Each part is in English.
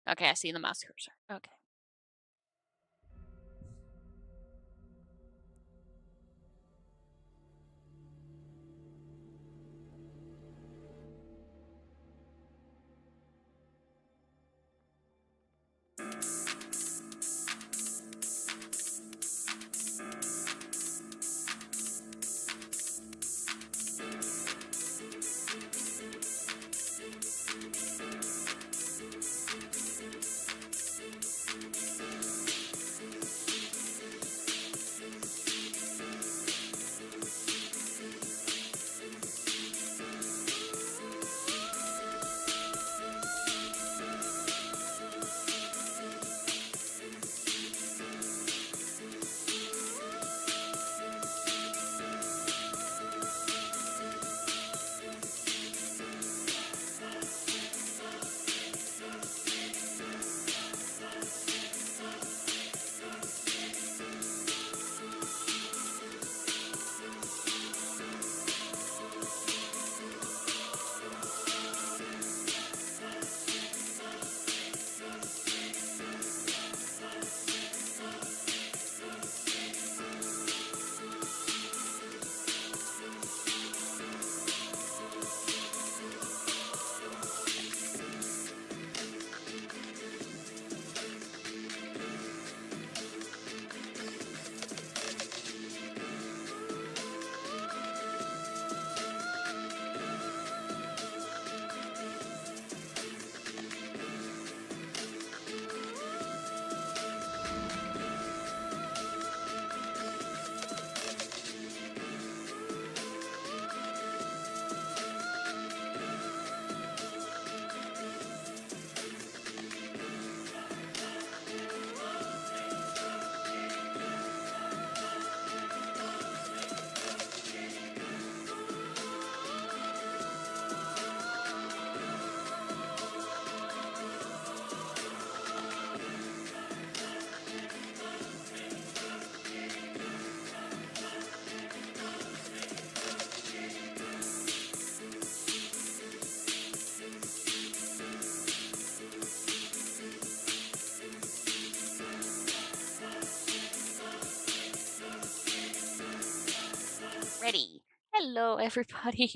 Okay, I see the mouse cursor. Okay. Ready. Hello, everybody.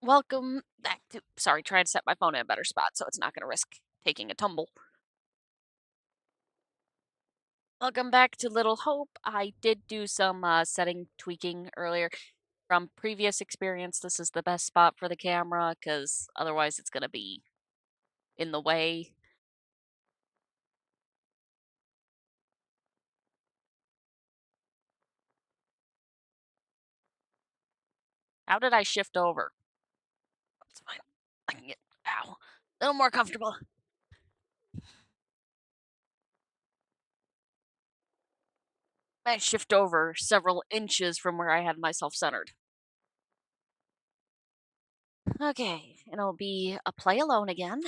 Welcome back to. Sorry, trying to set my phone in a better spot so it's not going to risk taking a tumble. Welcome back to Little Hope. I did do some setting tweaking earlier. From previous experience, this is the best spot for the camera because otherwise it's going to be in the way. How did I shift over? It's fine. I can get, ow, a little more comfortable. I shift over several inches from where I had myself centered. Okay, and it'll be a play alone again.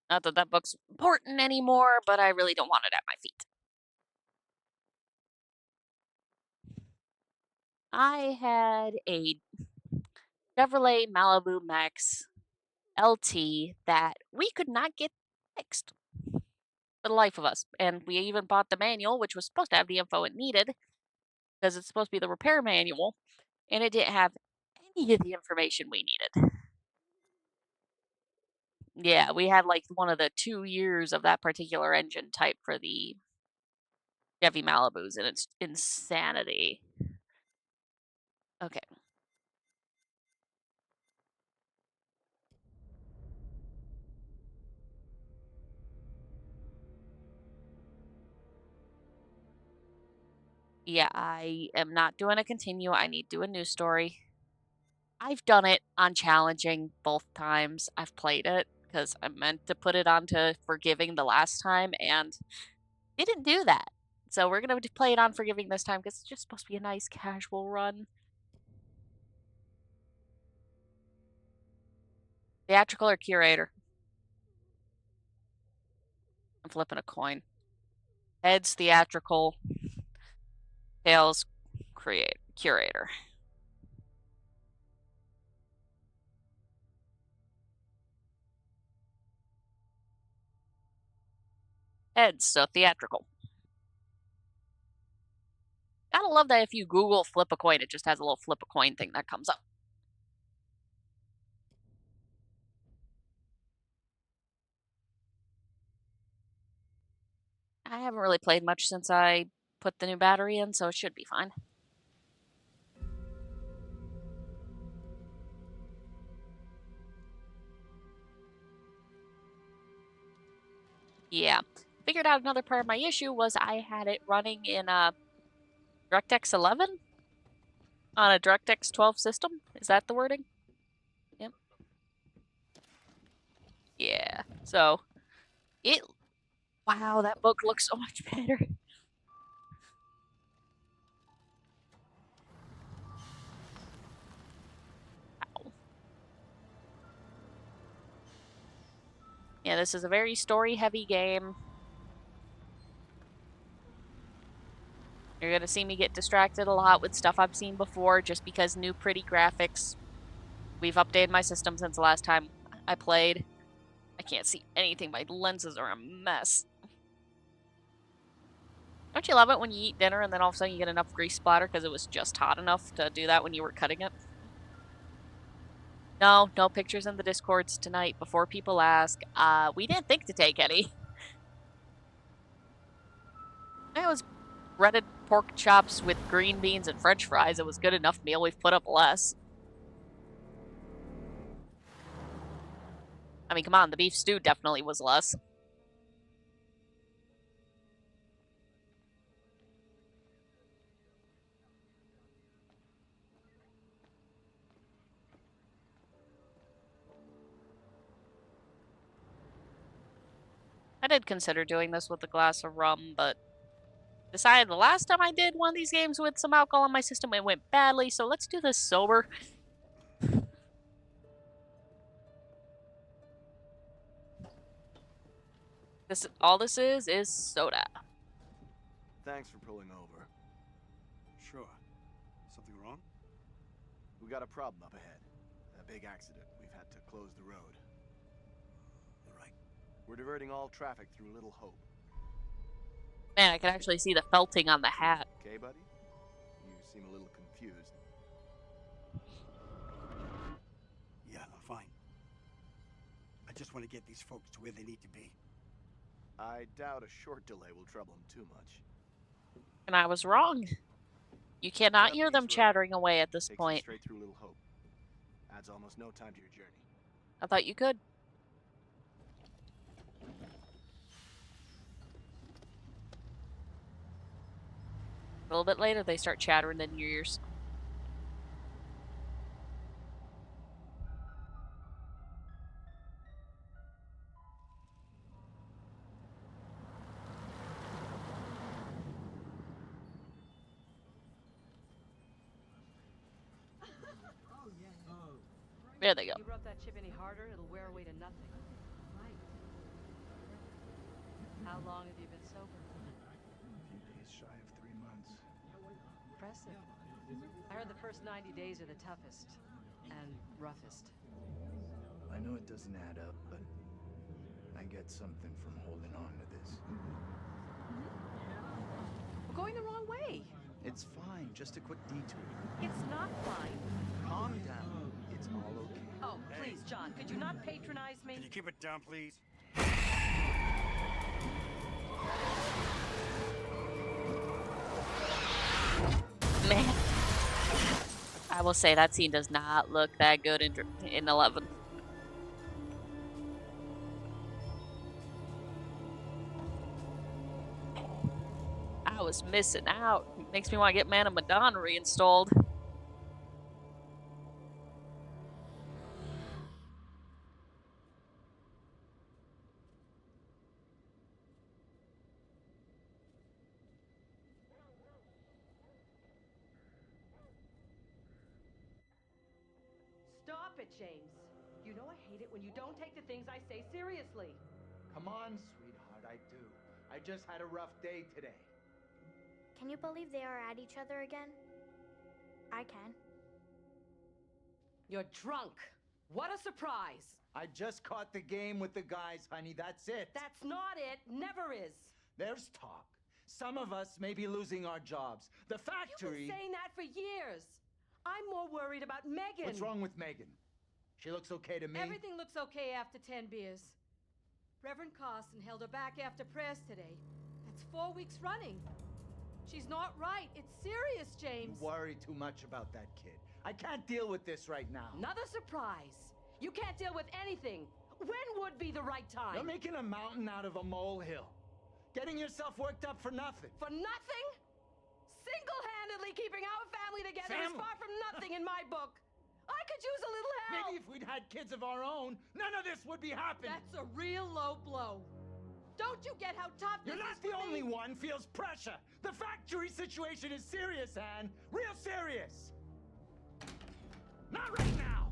Not that that book's important anymore, but I really don't want it at my feet. I had a Chevrolet Malibu Max LT that we could not get fixed for the life of us. And we even bought the manual, which was supposed to have the info it needed because it's supposed to be the repair manual, and it didn't have any of the information we needed. Yeah, we had like one of the 2 years of that particular engine type for the Chevy Malibus, and it's insanity. Okay. Yeah, I am not doing a continue. I need to do a new story. I've done it on challenging both times I've played it because I meant to put it onto forgiving the last time and didn't do that. So we're gonna play it on forgiving this time because it's just supposed to be a nice casual run. Theatrical or curator? I'm flipping a coin. Heads theatrical, tails create curator. Heads, so theatrical. Gotta love that if you Google flip a coin, it just has a little flip a coin thing that comes up. I haven't really played much since I put the new battery in, so it should be fine. Yeah. Figured out another part of my issue was I had it running in a DirectX 11 on a DirectX 12 system. Is that the wording? Yep. Yeah. So it. Wow, that book looks so much better. Ow. Yeah, this is a very story-heavy game. You're gonna see me get distracted a lot with stuff I've seen before just because new pretty graphics. We've updated my system since the last time I played. I can't see anything. My lenses are a mess. Don't you love it when you eat dinner and then all of a sudden you get enough grease splatter because it was just hot enough to do that when you were cutting it? No, no pictures in the Discords tonight before people ask. We didn't think to take any. It was breaded pork chops with green beans and french fries. It was good enough meal. We've put up less. I mean, come on, the beef stew definitely was less. I did consider doing this with a glass of rum, but decided the last time I did one of these games with some alcohol in my system, it went badly, so let's do this sober. All this is soda. Thanks for pulling over. Sure. Something wrong? We got a problem up ahead. A big accident. We've had to close the road. You're right. We're diverting all traffic through Little Hope. Man, I can actually see the felting on the hat. Okay, buddy? You seem a little confused. Yeah, I'm fine. I just want to get these folks to where they need to be. I doubt a short delay will trouble them too much. And I was wrong. You cannot Up hear them East Road. chattering away at this Takes you point. straight through Little Hope. Adds almost no time to your journey. I thought you could. A little bit later, they start chattering in your ears. There they go. You rub that chip any harder, it'll wear away to nothing. Right. How long have you been sober? A few days shy of 3 months. Impressive. I heard the first 90 days are the toughest and roughest. I know it doesn't add up, but I get something from holding on to this. We're going the wrong way. It's fine, just a quick detour. It's not fine. Calm down. It's all okay. Oh, please, John, could you not patronize me? Can you keep it down, please? Man. I will say that scene does not look that good in 11. I was missing out. Makes me want to get Man of Madonna reinstalled. Stop it, James. You know I hate it when you don't take the things I say seriously. Come on, sweetheart, I do. I just had a rough day today. Can you believe they are at each other again? I can. You're drunk. What a surprise! I just caught the game with the guys, honey. That's it. That's not it. Never is. There's talk. Some of us may be losing our jobs. The You've factory... been saying that for years. I'm more worried about Megan. What's wrong with Megan? She looks okay to me. Everything looks okay after 10 beers. Reverend Carson held her back after prayers today. That's 4 weeks running. She's not right. It's serious, James. You worry too much about that kid. I can't deal with this right now. Another surprise. You can't deal with anything. When would be the right time? You're making a mountain out of a molehill. Getting yourself worked up for nothing. For nothing? Single-handedly keeping our family together is far from nothing in my book. I could use a little help. Maybe if we'd had kids of our own, none of this would be happening. That's a real low blow. Don't you get how tough You're this not is the for only me? one feels pressure. The factory situation is serious, Anne. Real serious. Not right now.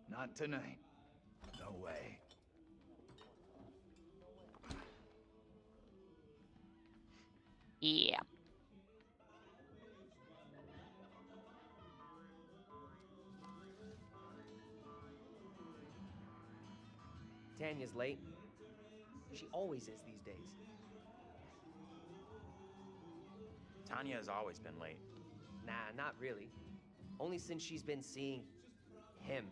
Not tonight. No way. Yeah. Tanya's late. She always is these days. Tanya has always been late. Nah, not really. Only since she's been seeing him.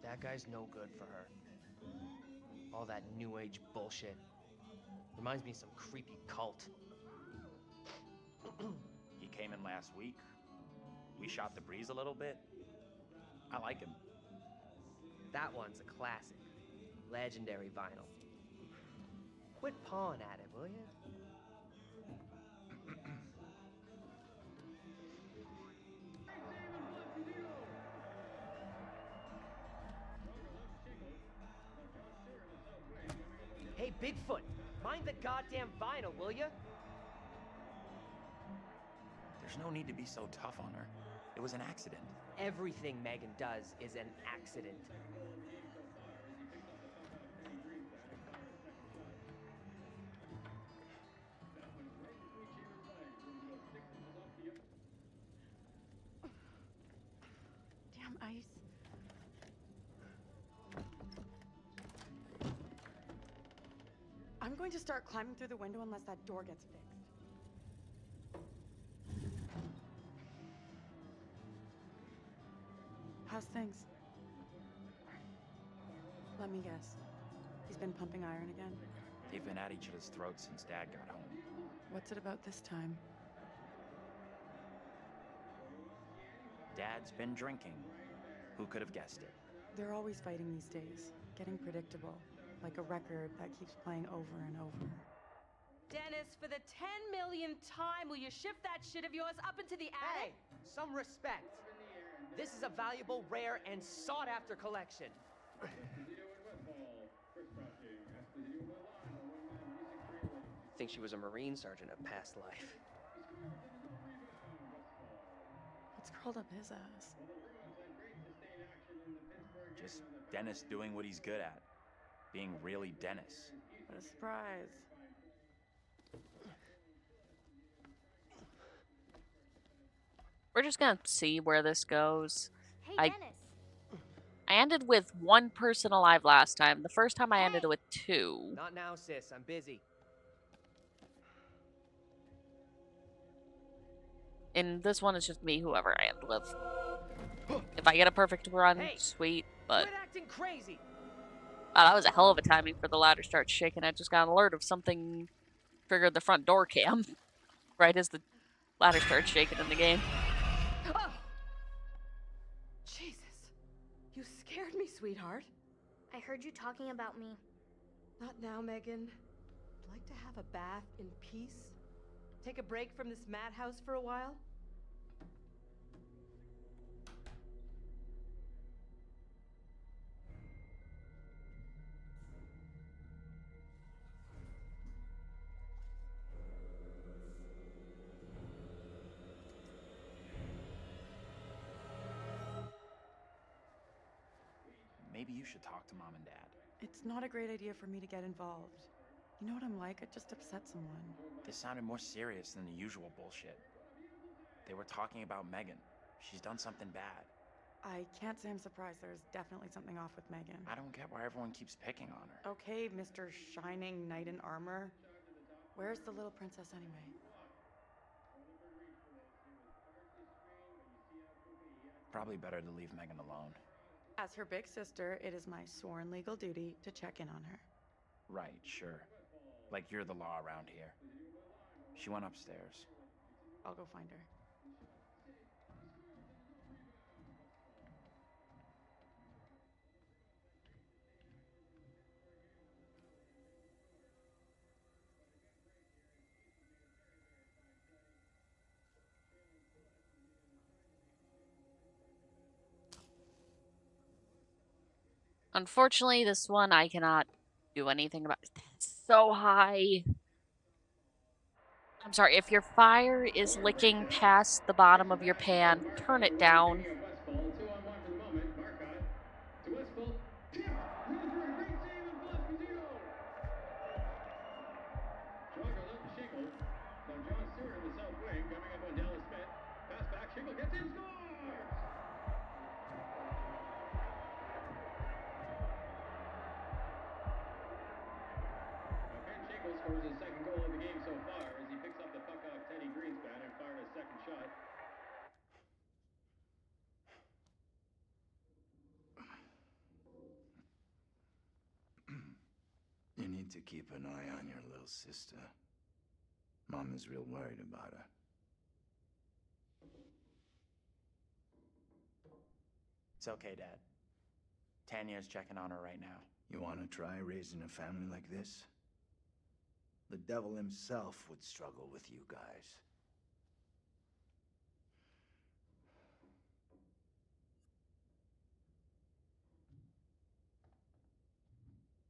That guy's no good for her. All that new age bullshit. Reminds me of some creepy cult. He came in last week. We shot the breeze a little bit. I like him. That one's a classic. Legendary vinyl. Quit pawing at it, will you? Hey, Bigfoot, mind the goddamn vinyl, will you? There's no need to be so tough on her. It was an accident. Everything Megan does is an accident. Damn ice. I'm going to start climbing through the window unless that door gets fixed. How's things? Let me guess. He's been pumping iron again? They've been at each other's throats since Dad got home. What's it about this time? Dad's been drinking. Who could have guessed it? They're always fighting these days. Getting predictable. Like a record that keeps playing over and over. Dennis, for the 10 millionth time, will you shift that shit of yours up into the attic? Hey, some respect. This is a valuable, rare, and sought-after collection. Think she was a Marine sergeant in a past life. What's curled up his ass? Just Dennis doing what he's good at. Being really Dennis. What a surprise. We're just gonna see where this goes. Hey, I- Dennis. I ended with one person alive last time. The first time I ended Hey. with 2. Not now, sis. I'm busy. And this one is just me, whoever I end with. If I get a perfect run, Hey, sweet. But Quit acting crazy. that was a hell of a timing for the ladder starts shaking. I just got an alert of something triggered the front door cam. Right as the ladder starts shaking in the game. Oh! Jesus. You scared me, sweetheart. I heard you talking about me. Not now, Megan. I'd like to have a bath in peace. Take a break from this madhouse for a while. Maybe you should talk to Mom and Dad. It's not a great idea for me to get involved. You know what I'm like? I just upset someone. This sounded more serious than the usual bullshit. They were talking about Megan. She's done something bad. I can't say I'm surprised. There's definitely something off with Megan. I don't get why everyone keeps picking on her. Okay, Mr. Shining Knight in Armor. Where's the little princess anyway? Probably better to leave Megan alone. As her big sister, it is my sworn legal duty to check in on her. Right, sure. Like you're the law around here. She went upstairs. I'll go find her. Unfortunately, this one I cannot do anything about. It's so high. I'm sorry, if your fire is licking past the bottom of your pan, turn it down. Scores his second goal of the game so far as he picks up the puck off Teddy Greenspan and fired his second shot. You need to keep an eye on your little sister. Mom is real worried about her. It's okay, Dad. Tanya's checking on her right now. You want to try raising a family like this? The devil himself would struggle with you guys.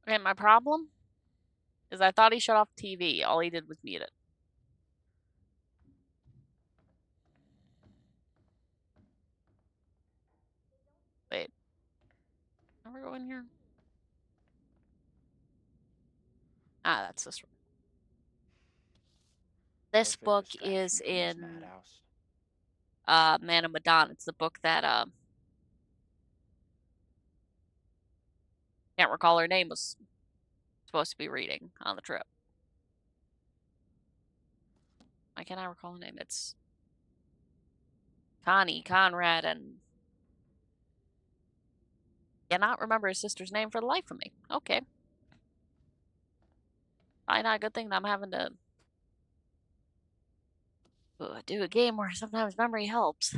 Okay, my problem is I thought he shut off TV. All he did was mute it. Wait. Never go in here? Ah, that's this one. This Perfect book distraction is from this in madhouse. Man of Medan. It's the book that can't recall her name was supposed to be reading on the trip. Why can't I recall her name? It's Connie, Conrad, and cannot remember his sister's name for the life of me. Okay. Probably not a good thing that I'm having to do a game where sometimes memory helps.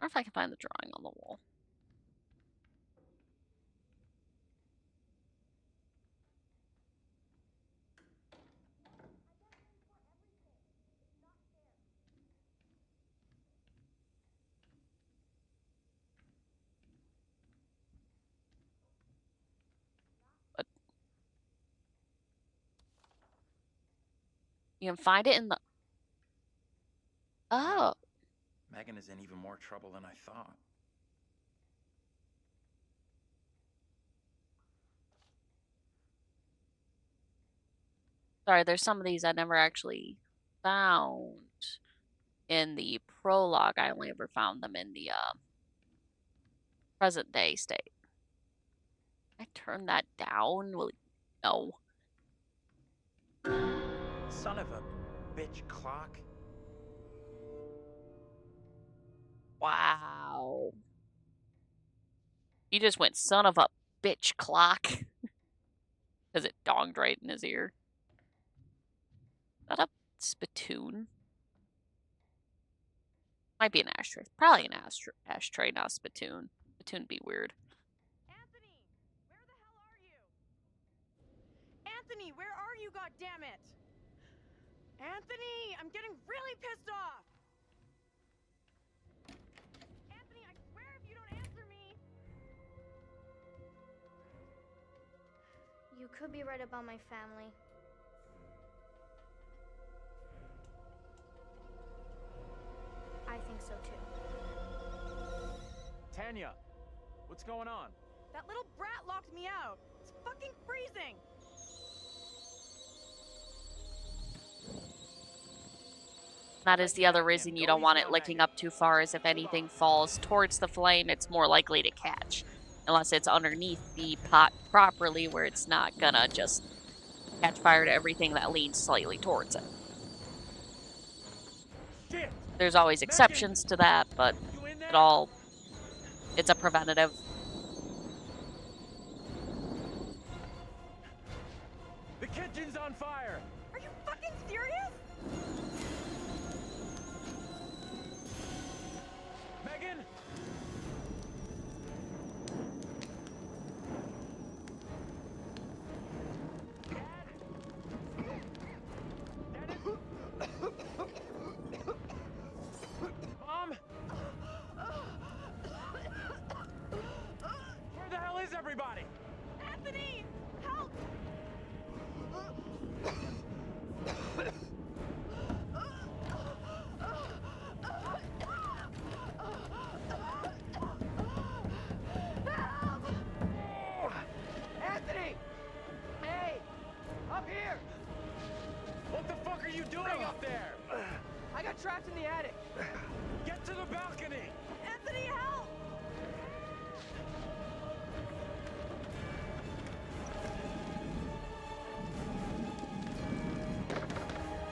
Or if I can find the drawing on the wall. But you can find it in the... Oh. Megan is in even more trouble than I thought. Sorry, there's some of these I never actually found in the prologue. I only ever found them in the present day state. I turn that down? Will no. Son of a bitch clock. Wow. You just went son of a bitch clock. Because it donged right in his ear. Is that a spittoon? Might be an ashtray. Probably an ashtray, not a spittoon. Spittoon'd be weird. Anthony, where the hell are you? Anthony, where are you, goddammit? Anthony, I'm getting really pissed off. Anthony, I swear if you don't answer me. You could be right about my family. think so too. Tanya, what's going on? That little brat locked me out. It's fucking freezing. That is the other reason you don't want it licking up too far, is if anything falls towards the flame, it's more likely to catch. Unless it's underneath the pot properly, where it's not gonna just catch fire to everything that leans slightly towards it. Shit! There's always exceptions to that, but it's a preventative. The kitchen's on fire! Are you fucking serious? Megan? Mom? Where the hell is everybody? Anthony! Help! Anthony! Hey! Up here! What the fuck are you doing up there? I got trapped in the attic. Get to the balcony! Anthony, help!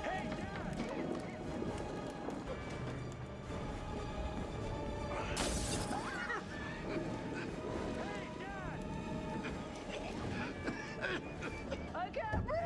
Hey, Dad! Hey, Dad! I can't breathe!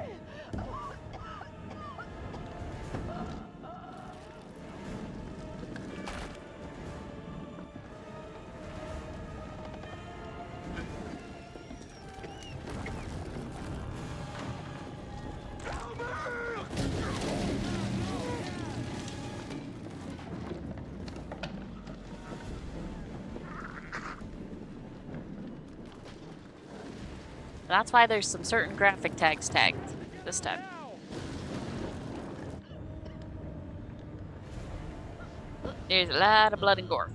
That's why there's some certain graphic tags tagged this time. There's a lot of blood and gore.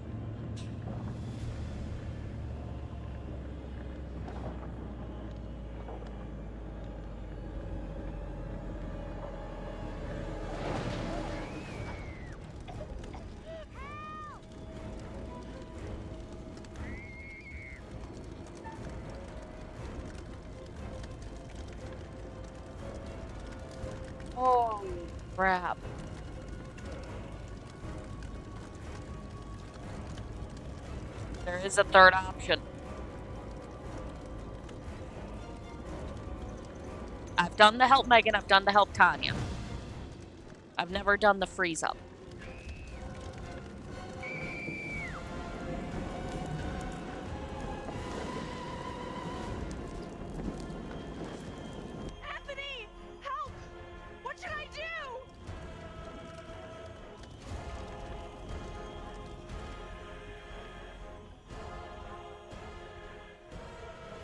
Oh, crap. There is a third option. I've done the help Megan, I've done the help Tanya. I've never done the freeze up. Anthony! Help! What should I do?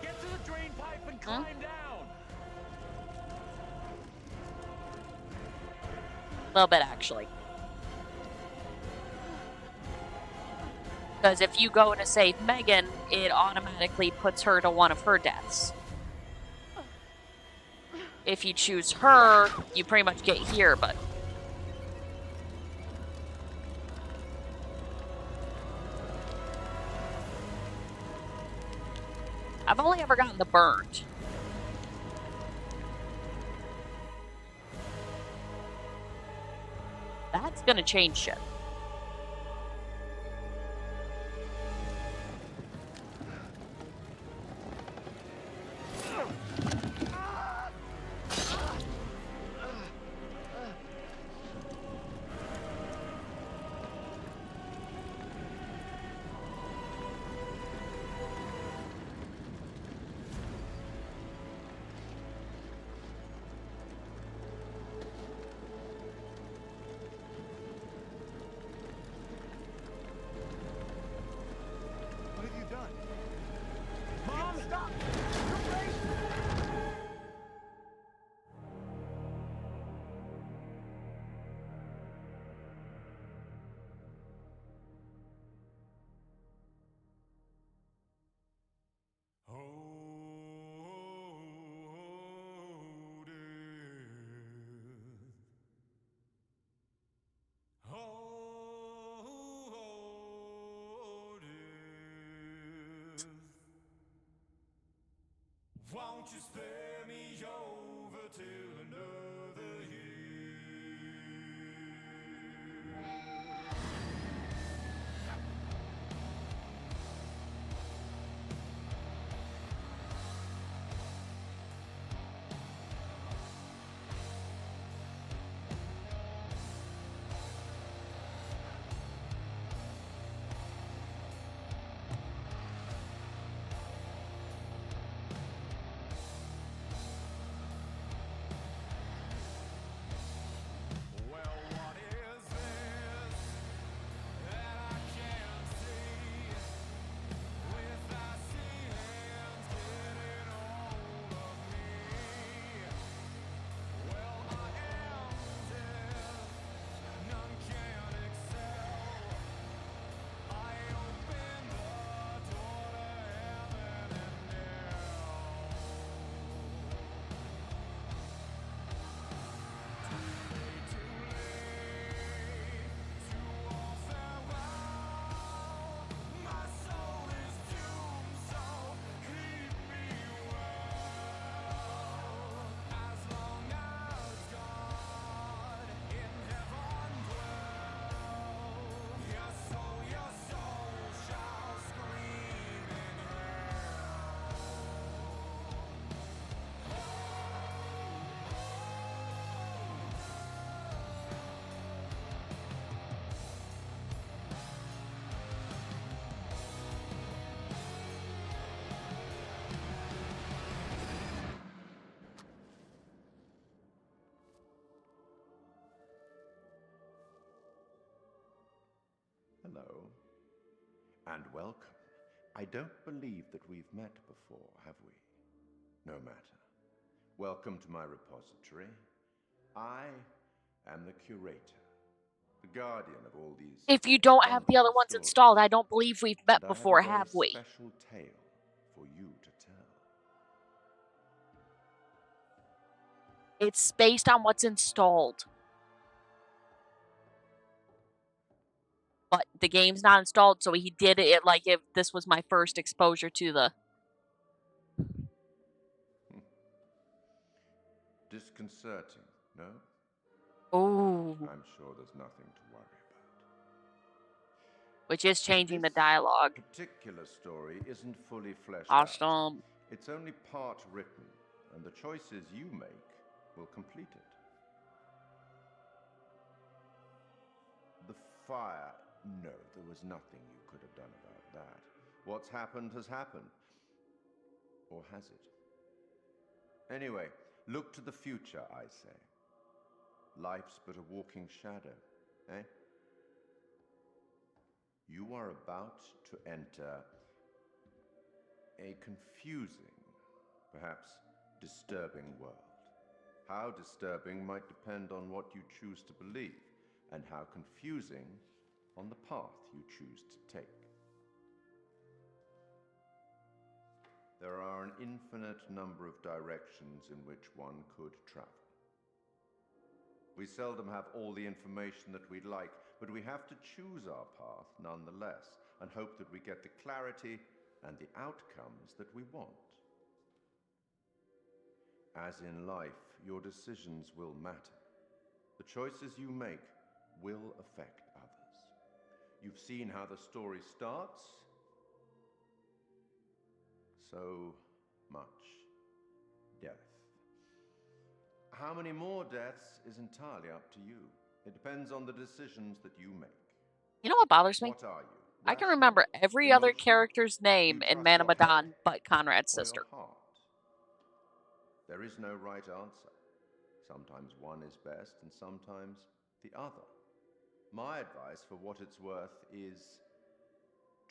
Get to the drain pipe and climb down! A little bit, actually. Because if you go to save Megan, it automatically puts her to one of her deaths. If you choose her, you pretty much get here, but... I've only ever gotten the burned. That's gonna change shit. Won't you spare me over till another year? Hello, and welcome. I don't believe that we've met before, have we? No matter. Welcome to my repository. I am the curator, the guardian of all these. If you don't have the other ones installed, I don't believe we've met and before, I have a have very we? special tale for you to tell. It's based on what's installed. But the game's not installed, so he did it like if this was my first exposure to the... Disconcerting, no? Ooh. I'm sure there's nothing to worry about. Which is changing the This dialogue. particular story isn't fully fleshed Awesome. out. It's only part written, and the choices you make will complete it. The fire. No, there was nothing you could have done about that. What's happened has happened. Or has it? Anyway, look to the future, I say. Life's but a walking shadow, eh? You are about to enter a confusing, perhaps disturbing world. How disturbing might depend on what you choose to believe, and how confusing on the path you choose to take. There are an infinite number of directions in which one could travel. We seldom have all the information that we'd like, but we have to choose our path nonetheless, and hope that we get the clarity and the outcomes that we want. As in life, your decisions will matter. The choices you make will affect others. You've seen how the story starts. So much death. How many more deaths is entirely up to you. It depends on the decisions that you make. You know what bothers me? What are you? I can remember every other character's name in Man of Medan but Conrad's Or sister. your heart? There is no right answer. Sometimes one is best and sometimes the other. My advice, for what it's worth, is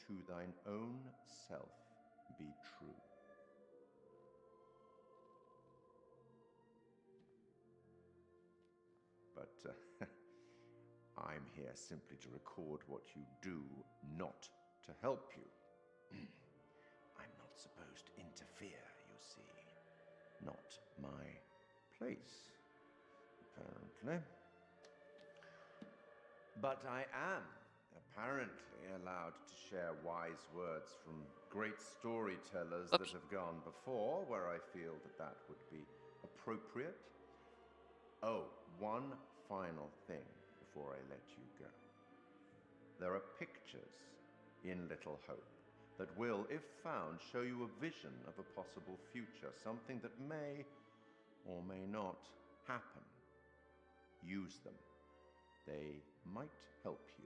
to thine own self be true. But I'm here simply to record what you do, not to help you. I'm not supposed to interfere, you see. Not my place, apparently. But I am, apparently allowed to share wise words from great storytellers that have gone before, where I feel that that would be appropriate. Oh, one final thing before I let you go. There are pictures in Little Hope that will, if found, show you a vision of a possible future, something that may or may not happen. Use them. They might help you.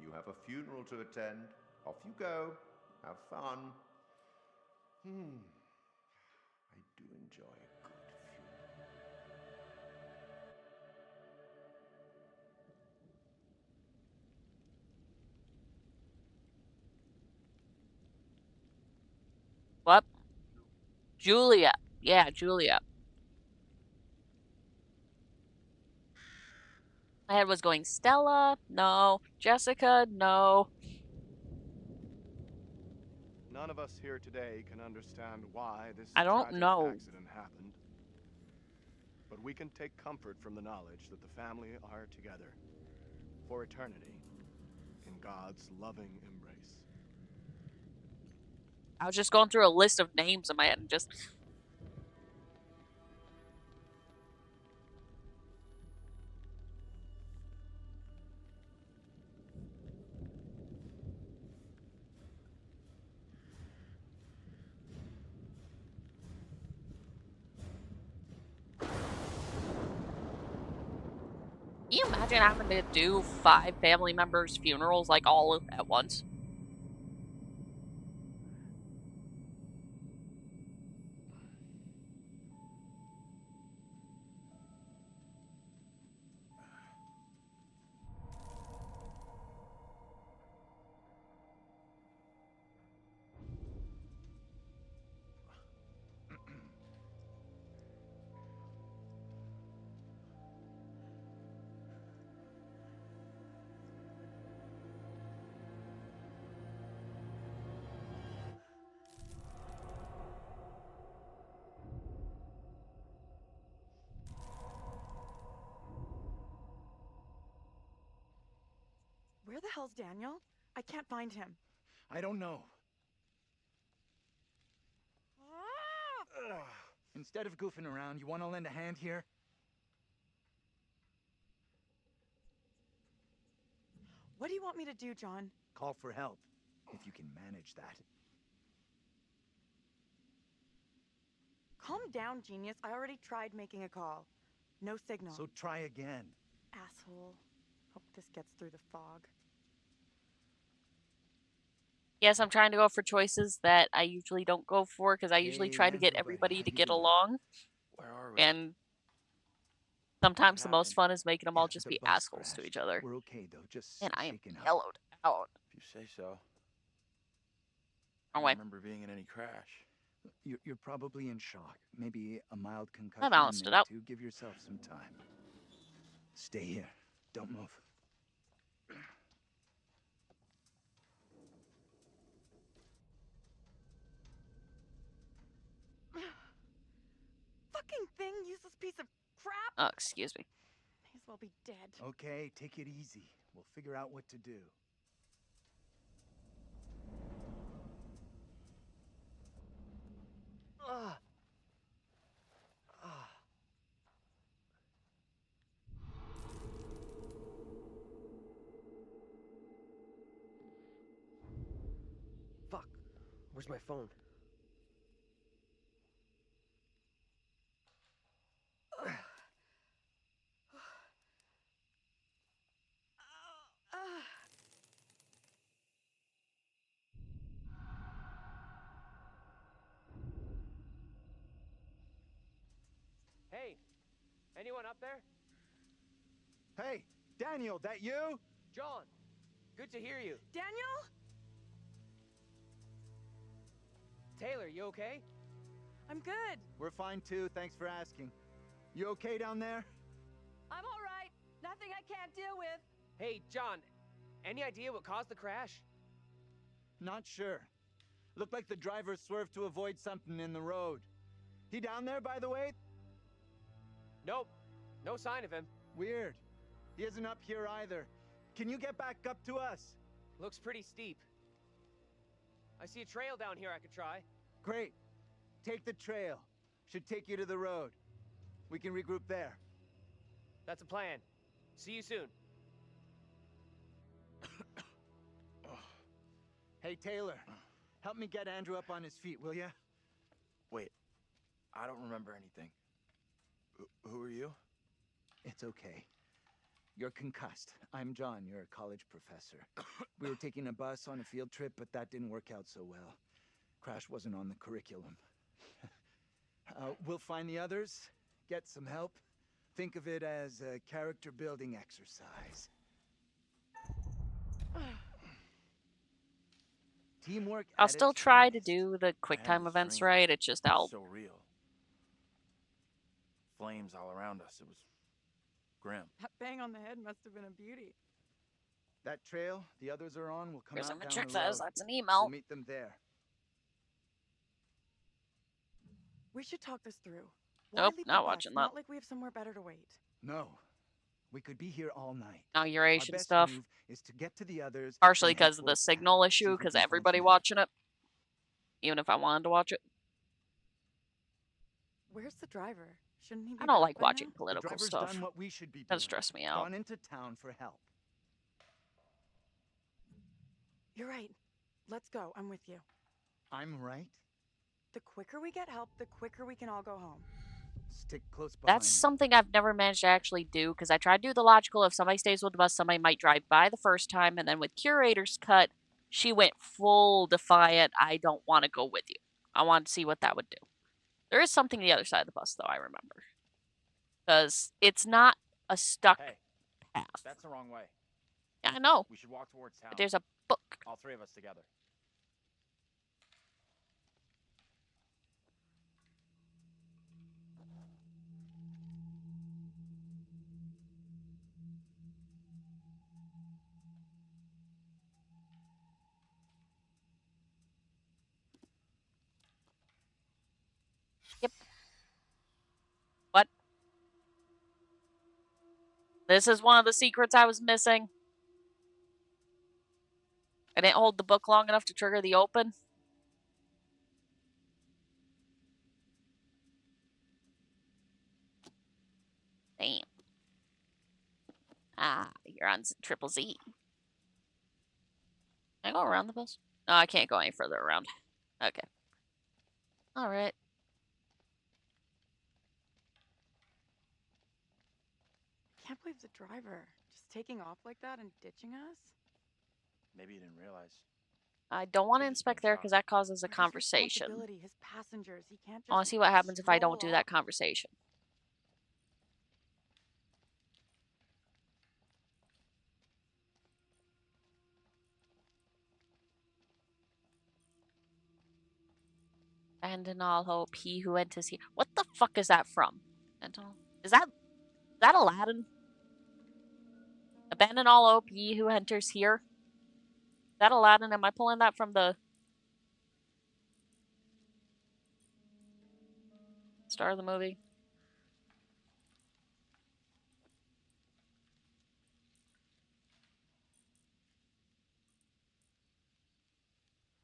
You have a funeral to attend. Off you go. Have fun. I do enjoy a good funeral. What? Julia. Yeah, Julia. My head was going Stella, no. Jessica, no. None of us here today can understand why this I don't tragic know. accident happened. But we can take comfort from the knowledge that the family are together for eternity in God's loving embrace. I was just going through a list of names in my head and just... Can you imagine having to do 5 family members' funerals, like, all at once? Where the hell's Daniel? I can't find him. I don't know. Instead of goofing around, you want to lend a hand here? What do you want me to do, John? Call for help, if you can manage that. Calm down, genius. I already tried making a call. No signal. So try again. Asshole. Hope this gets through the fog. Yes, I'm trying to go for choices that I usually don't go for, because I usually try to get everybody to get along. Where are we? And sometimes the most fun is making them all just be bus assholes to crashed. each other. We're okay though, just And I am shaken up. yellowed out. If you say so. Oh, I wait. don't remember being in any crash. You're probably in shock. Maybe a mild concussion. I balanced it out. To give yourself some time. Stay here. Don't move. Fucking thing, useless piece of crap! Oh, excuse me. May as well be dead. Okay, take it easy. We'll figure out what to do. Fuck. Where's my phone? Hey, anyone up there? Hey, Daniel, that you? John, good to hear you. Daniel? Taylor, you okay? I'm good. We're fine too, thanks for asking. You okay down there? I'm all right. Nothing I can't deal with. Hey, John, any idea what caused the crash? Not sure. Looked like the driver swerved to avoid something in the road. He down there, by the way? Nope, no sign of him. Weird. He isn't up here either. Can you get back up to us? Looks pretty steep. I see a trail down here I could try. Great. Take the trail. Should take you to the road. We can regroup there. That's a plan. See you soon. Hey, Taylor. Help me get Andrew up on his feet, will ya? Wait, I don't remember anything. Who are you? It's okay. You're concussed. I'm John, you're a college professor. We were taking a bus on a field trip, but that didn't work out so well. Crash wasn't on the curriculum. We'll find the others, get some help. Think of it as a character-building exercise. Teamwork. I'll at still its try to finest. do the quick time And the events dream. right. It's just I'll So real. Flames all around us. It was grim. That bang on the head must have been a beauty. That trail the others are on will come Here's out what my down trick the says. road. That's an email. We'll meet them there. We should talk this through. Nope, leave not the bus? watching that. Not like we have somewhere better to wait. No. We could be here all night. Inauguration Our best stuff. move is to get to the others. Partially and head because of the towards signal town. See issue, if we because can find everybody some watching it. Even if I wanted to watch it. Where's the driver? Shouldn't he be I don't back like by watching now? The political driver's stuff. done what we should be doing. That stress me out. Gone into town for help. You're right. Let's go. I'm with you. I'm right. The quicker we get help, the quicker we can all go home. Stick close behind. That's something I've never managed to actually do, because I try to do the logical, if somebody stays with the bus, somebody might drive by the first time, and then with Curator's Cut, she went full defiant, I don't want to go with you. I want to see what that would do. There is something the other side of the bus, though, I remember. Because it's not a stuck Hey, path. that's the wrong way. Yeah, I know. We should walk towards town. But there's a book. All three of us together. Yep. What? This is one of the secrets I was missing. I didn't hold the book long enough to trigger the open. Damn. Ah, you're on Triple Z. Can I go around the bus? No, I can't go any further around. Okay. Alright. Can't believe the driver just taking off like that and ditching us. Maybe you didn't realize. I don't want to Could've just been inspect there shocked. because that causes a Or his conversation. responsibility, his passengers. He can't just I want to see what happens if I don't do stroll that off. conversation. Abandon all hope, he who enters here. What the fuck is that from? Is that Aladdin? Abandon all hope, ye who enters here. Is that Aladdin? Am I pulling that from the start of the movie?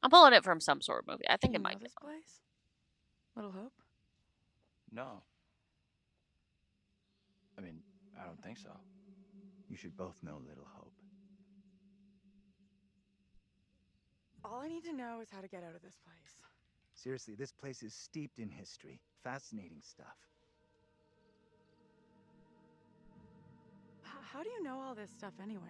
I'm pulling it from some sort of movie. I think You it know might be. this place? Little Hope? No. I mean, I don't think so. You should both know Little Hope. All I need to know is how to get out of this place. Seriously, this place is steeped in history. Fascinating stuff. How do you know all this stuff anyway?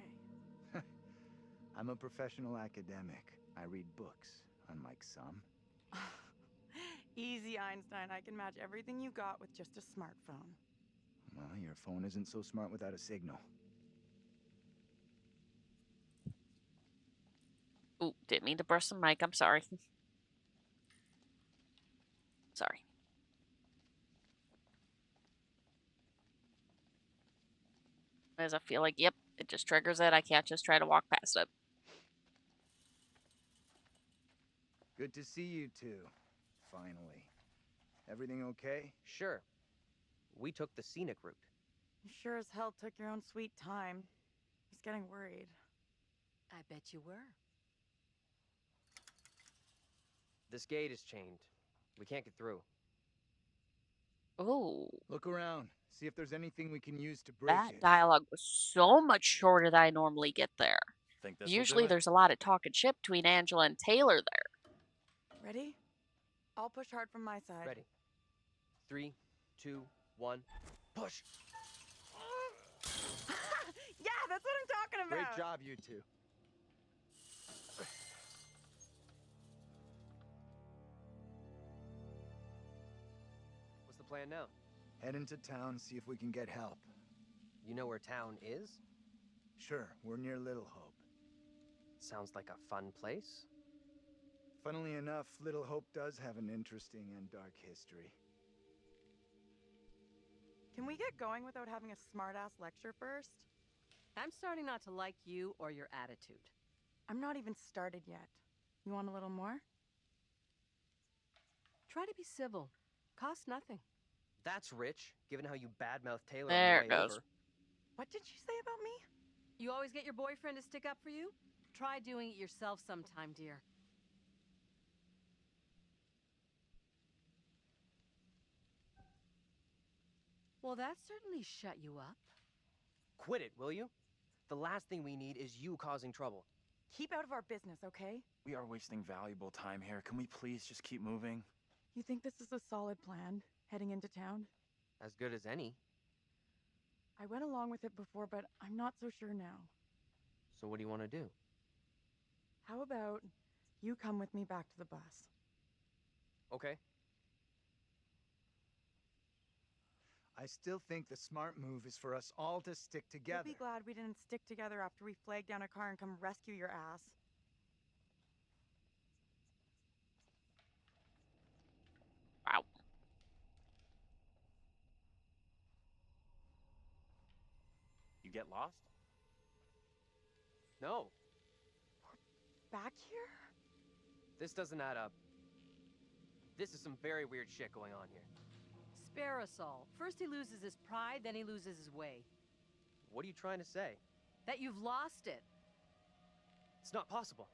I'm a professional academic. I read books, unlike some. Easy, Einstein. I can match everything you got with just a smartphone. Well, your phone isn't so smart without a signal. Ooh, didn't mean to burst the mic. I'm sorry. Sorry. As I feel like, yep, it just triggers it. I can't just try to walk past it. Good to see you two. Finally. Everything okay? Sure. We took the scenic route. You sure as hell took your own sweet time. This getting worried. I bet you were. This gate is chained. We can't get through. Oh, Look around. See if there's anything we can use to break that it. dialogue was so much shorter than I normally get there. Think this Usually will do it? there's a lot of talking shit between Angela and Taylor there. Ready? I'll push hard from my side. Ready. 3, 2, 1, push! Yeah, that's what I'm talking about. Great job, you two. What's the plan now? Head into town, see if we can get help. You know where town is? Sure, we're near Little Hope. Sounds like a fun place. Funnily enough, Little Hope does have an interesting and dark history. Can we get going without having a smart-ass lecture first? I'm starting not to like you or your attitude. I'm not even started yet. You want a little more? Try to be civil. Costs nothing. That's rich, given how you badmouthed Taylor There on it the way goes. over. What did you say about me? You always get your boyfriend to stick up for you? Try doing it yourself sometime, dear. Well, that certainly shut you up. Quit it, will you? The last thing we need is you causing trouble. Keep out of our business, okay? We are wasting valuable time here. Can we please just keep moving? You think this is a solid plan, heading into town? As good as any. I went along with it before, but I'm not so sure now. So what do you want to do? How about you come with me back to the bus? Okay. I still think the smart move is for us all to stick together. You'll be glad we didn't stick together after we flagged down a car and come rescue your ass. Wow. You get lost? No, Back here? this doesn't add up. This is some very weird shit going on here. Spare us all. First he loses his pride, then he loses his way. What are you trying to say? That you've lost it. It's not possible.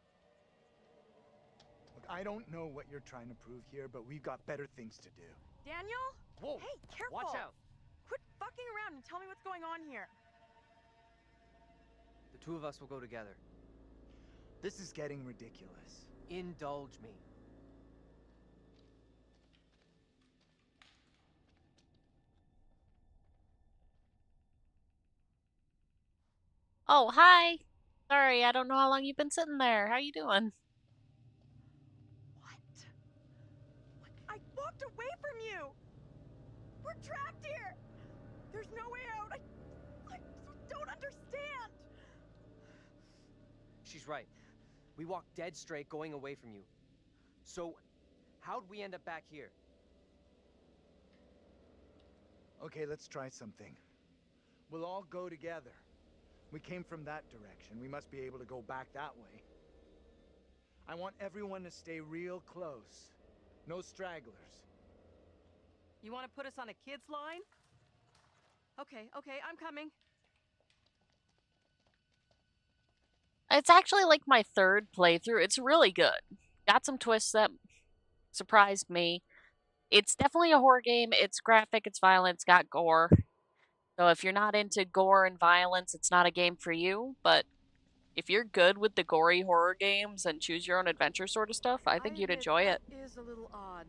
Look, I don't know what you're trying to prove here, but we've got better things to do. Daniel? Whoa! Hey, careful! Watch out! Quit fucking around and tell me what's going on here. The two of us will go together. This is getting ridiculous. Indulge me. Oh, hi. Sorry, I don't know how long you've been sitting there. How you doing? I walked away from you! We're trapped here! There's no way out! I don't understand! She's right. We walked dead straight going away from you. So, how'd we end up back here? Okay, let's try something. We'll all go together. We came from that direction. We must be able to go back that way. I want everyone to stay real close. No stragglers. You want to put us on a kid's line? Okay, I'm coming. It's actually like my third playthrough. It's really good. Got some twists that surprised me. It's definitely a horror game. It's graphic, it's violent, it's got gore. So if you're not into gore and violence, it's not a game for you. But if you're good with the gory horror games and choose your own adventure sort of stuff, I think you'd admit enjoy it. That is a little odd.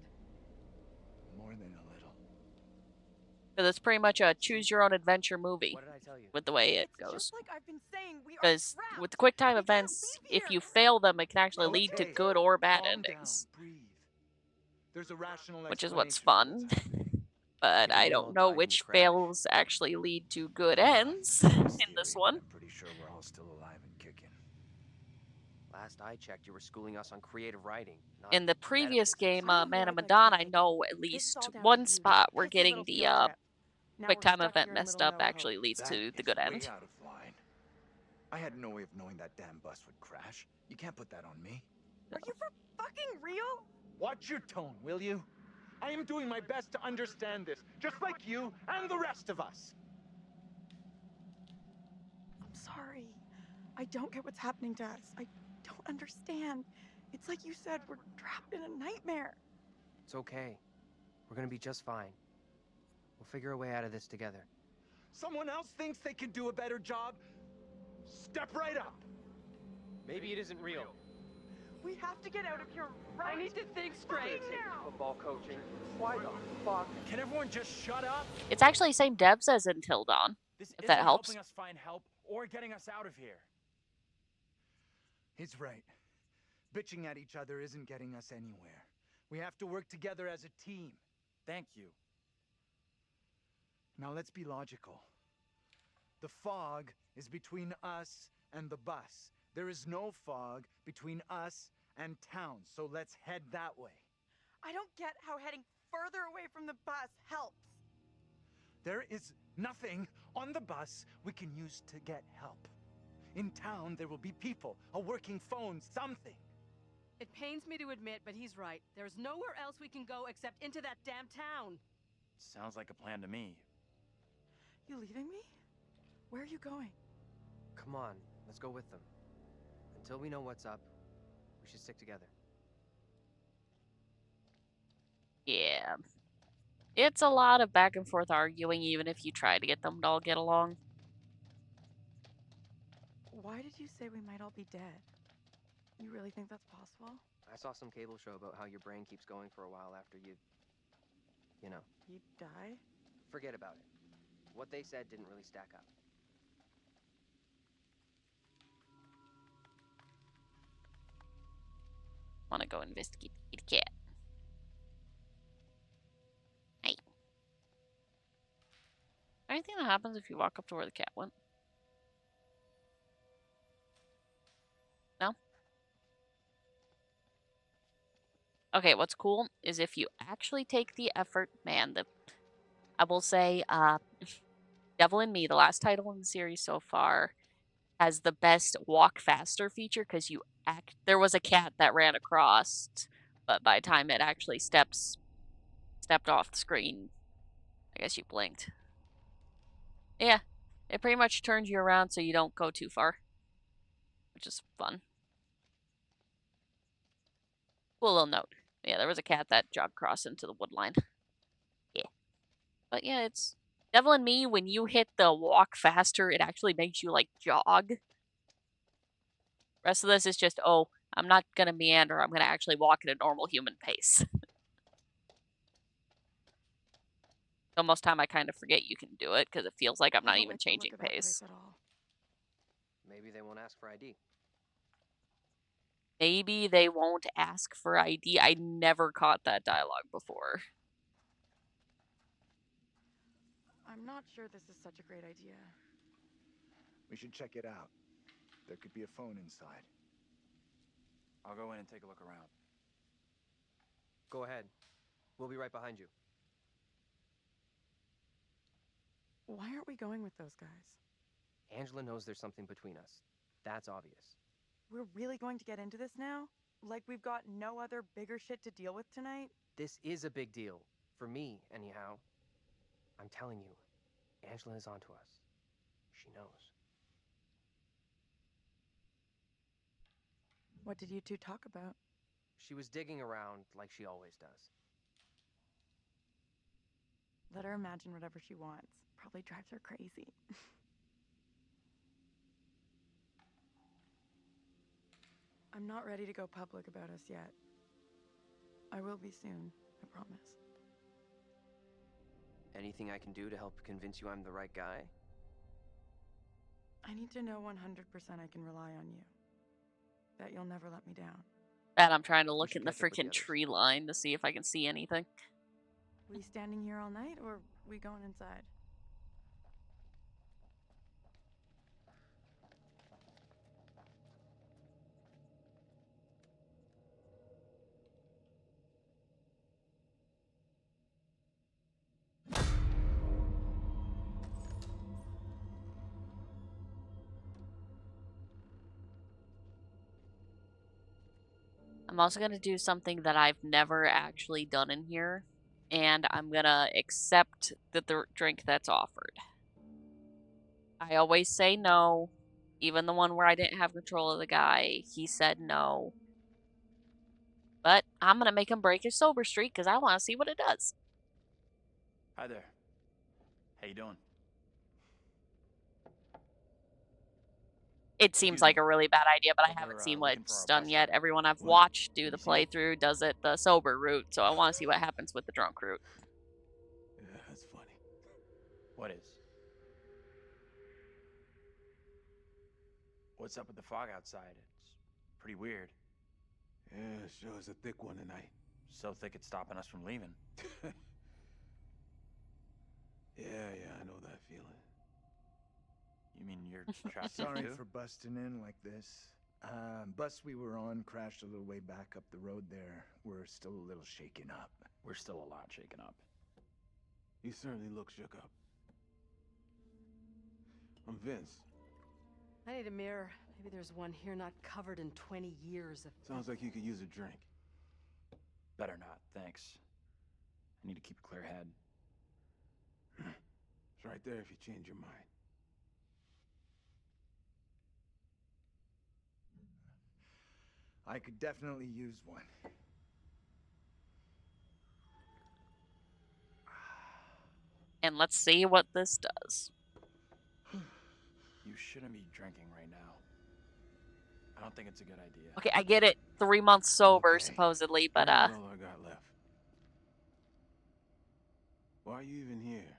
More than a little. Because it's pretty much a choose your own adventure movie What did I tell you? with the way it Just goes. like I've been saying, we are Because trapped! with the quick time We can't events, leave if here. you fail them, it can actually lead to Okay, good or bad calm endings. down, breathe. There's a rational Which is what's explanation for fun. happening. But Maybe I we all don't know died in the which crash. fails actually lead to good ends Nice in this theory, one. but I'm pretty sure we're all still alive and kicking. Last I checked, you were schooling us on creative writing. Not In the previous metaphysics. game, I know Man you of like Medan, I music. know at This is least all down to one you, spot where pissy getting little the field trip. Now quick we're time stuck event here in messed Little up No actually Hope. leads That to the is good way end. out of line. I had no way of knowing that damn bus would crash. You can't put that on me. Are you for fucking real? Watch your tone, will you? I am doing my best to understand this, just like you and the rest of us. I'm sorry. I don't get what's happening to us. I don't understand. It's like you said, we're trapped in a nightmare. It's okay. We're gonna be just fine. We'll figure a way out of this together. Someone else thinks they can do a better job? Step right up. Maybe it isn't real. We have to get out of here right I need to think straight. now. Football coaching. Why the fuck? Can everyone just shut up? It's actually same devs as Until Dawn, This if isn't that helps. helping us find help or getting us out of here. He's right. Bitching at each other isn't getting us anywhere. We have to work together as a team. Thank you. Now let's be logical. The fog is between us and the bus. There is no fog between us and town, so let's head that way. I don't get how heading further away from the bus helps. There is nothing on the bus we can use to get help. In town, there will be people, a working phone, something. It pains me to admit, but he's right. There's nowhere else we can go except into that damn town. Sounds like a plan to me. You leaving me? Where are you going? Come on, let's go with them. Until we know what's up, we should stick together. Yeah. It's a lot of back and forth arguing, even if you try to get them to all get along. Why did you say we might all be dead? You really think that's possible? I saw some cable show about how your brain keeps going for a while after you know. You die? Forget about it. What they said didn't really stack up. Want to go investigate the cat. Hey. Anything that happens if you walk up to where the cat went? No? Okay, what's cool is if you actually take the effort, man, I will say, Devil in Me, the last title in the series so far, has the best walk faster feature because there was a cat that ran across, but by the time it actually stepped off the screen, I guess you blinked. Yeah, it pretty much turns you around so you don't go too far, which is fun. Cool little note. Yeah, there was a cat that jogged across into the wood line. Yeah. But yeah, it's Devil in Me, when you hit the walk faster, it actually makes you like jog. Rest of this is just, oh, I'm not gonna meander, I'm gonna actually walk at a normal human pace. So most time I kind of forget you can do it because it feels like I'm not even changing pace. Maybe they won't ask for ID. Maybe they won't ask for ID. I never caught that dialogue before. I'm not sure this is such a great idea. We should check it out. There could be a phone inside. I'll go in and take a look around. Go ahead. We'll be right behind you. Why aren't we going with those guys? Angela knows there's something between us. That's obvious. We're really going to get into this now? Like we've got no other bigger shit to deal with tonight? This is a big deal. For me, anyhow. I'm telling you, Angela is onto us. She knows. What did you two talk about? She was digging around like she always does. Let her imagine whatever she wants. Probably drives her crazy. I'm not ready to go public about us yet. I will be soon, I promise. Anything I can do to help convince you I'm the right guy? I need to know 100% I can rely on you. That you'll never let me down. And I'm trying to look should in the catch up with the freaking others. tree line to see if I can see anything. We standing here all night, or we going inside? I'm also going to do something that I've never actually done in here, and I'm going to accept the drink that's offered. I always say no, Even the one where I didn't have control of the guy, he said no. But I'm gonna make him break his sober streak because I want to see what it does. Hi there. How you doing? It seems Excuse like me. a really bad idea, but I But haven't we're, seen what looking for it's our done bus yet. driver. Everyone I've What? watched do Have the you seen it? playthrough does it the sober route, so I want to see what happens with the drunk route. Yeah, that's funny. What is? What's up with the fog outside? It's pretty weird. Yeah, sure is a thick one tonight. So thick it's stopping us from leaving. Yeah, I know that feeling. You mean you're trapped Sorry too? for busting in like this. Bus we were on crashed a little way back up the road there. We're still a little shaken up. We're still a lot shaken up. You certainly look shook up. I'm Vince. I need a mirror. Maybe there's one here not covered in 20 years of... Sounds like you could use a drink. Better not, thanks. I need to keep a clear head. It's right there if you change your mind. I could definitely use one. And let's see what this does. You shouldn't be drinking right now. I don't think it's a good idea. Okay, I get it. 3 months sober, Okay. supposedly, but Here's all I got left. Why are you even here?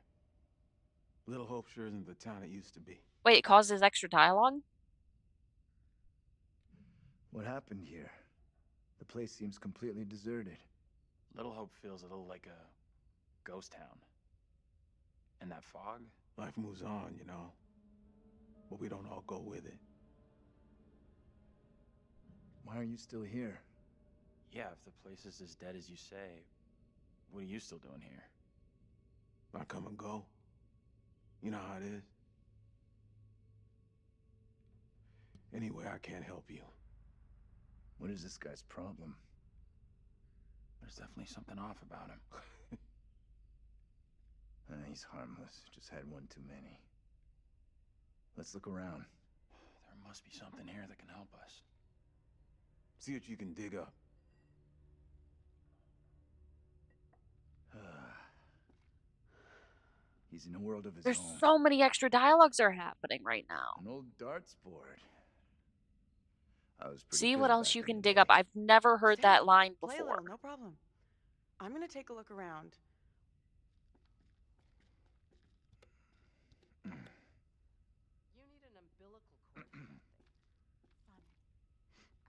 Little Hope sure isn't the town it used to be. wait, it causes extra dialogue? What happened here? The place seems completely deserted. Little Hope feels a little like a ghost town. And that fog? Life moves on, you know. But we don't all go with it. Why are you still here? Yeah, if the place is as dead as you say, what are you still doing here? I come and go. You know how it is. Anyway, I can't help you. What is this guy's problem? There's definitely something off about him. He's harmless. Just had one too many. Let's look around. There must be something here that can help us. See what you can dig up. He's in a world of his There's own. so many extra dialogues are happening right now. An old darts board. I was pretty See good what else back you in can the dig day. up. I've never heard Stay. that line Play a before. little, no problem. I'm gonna take a look around. You need an umbilical cord or something.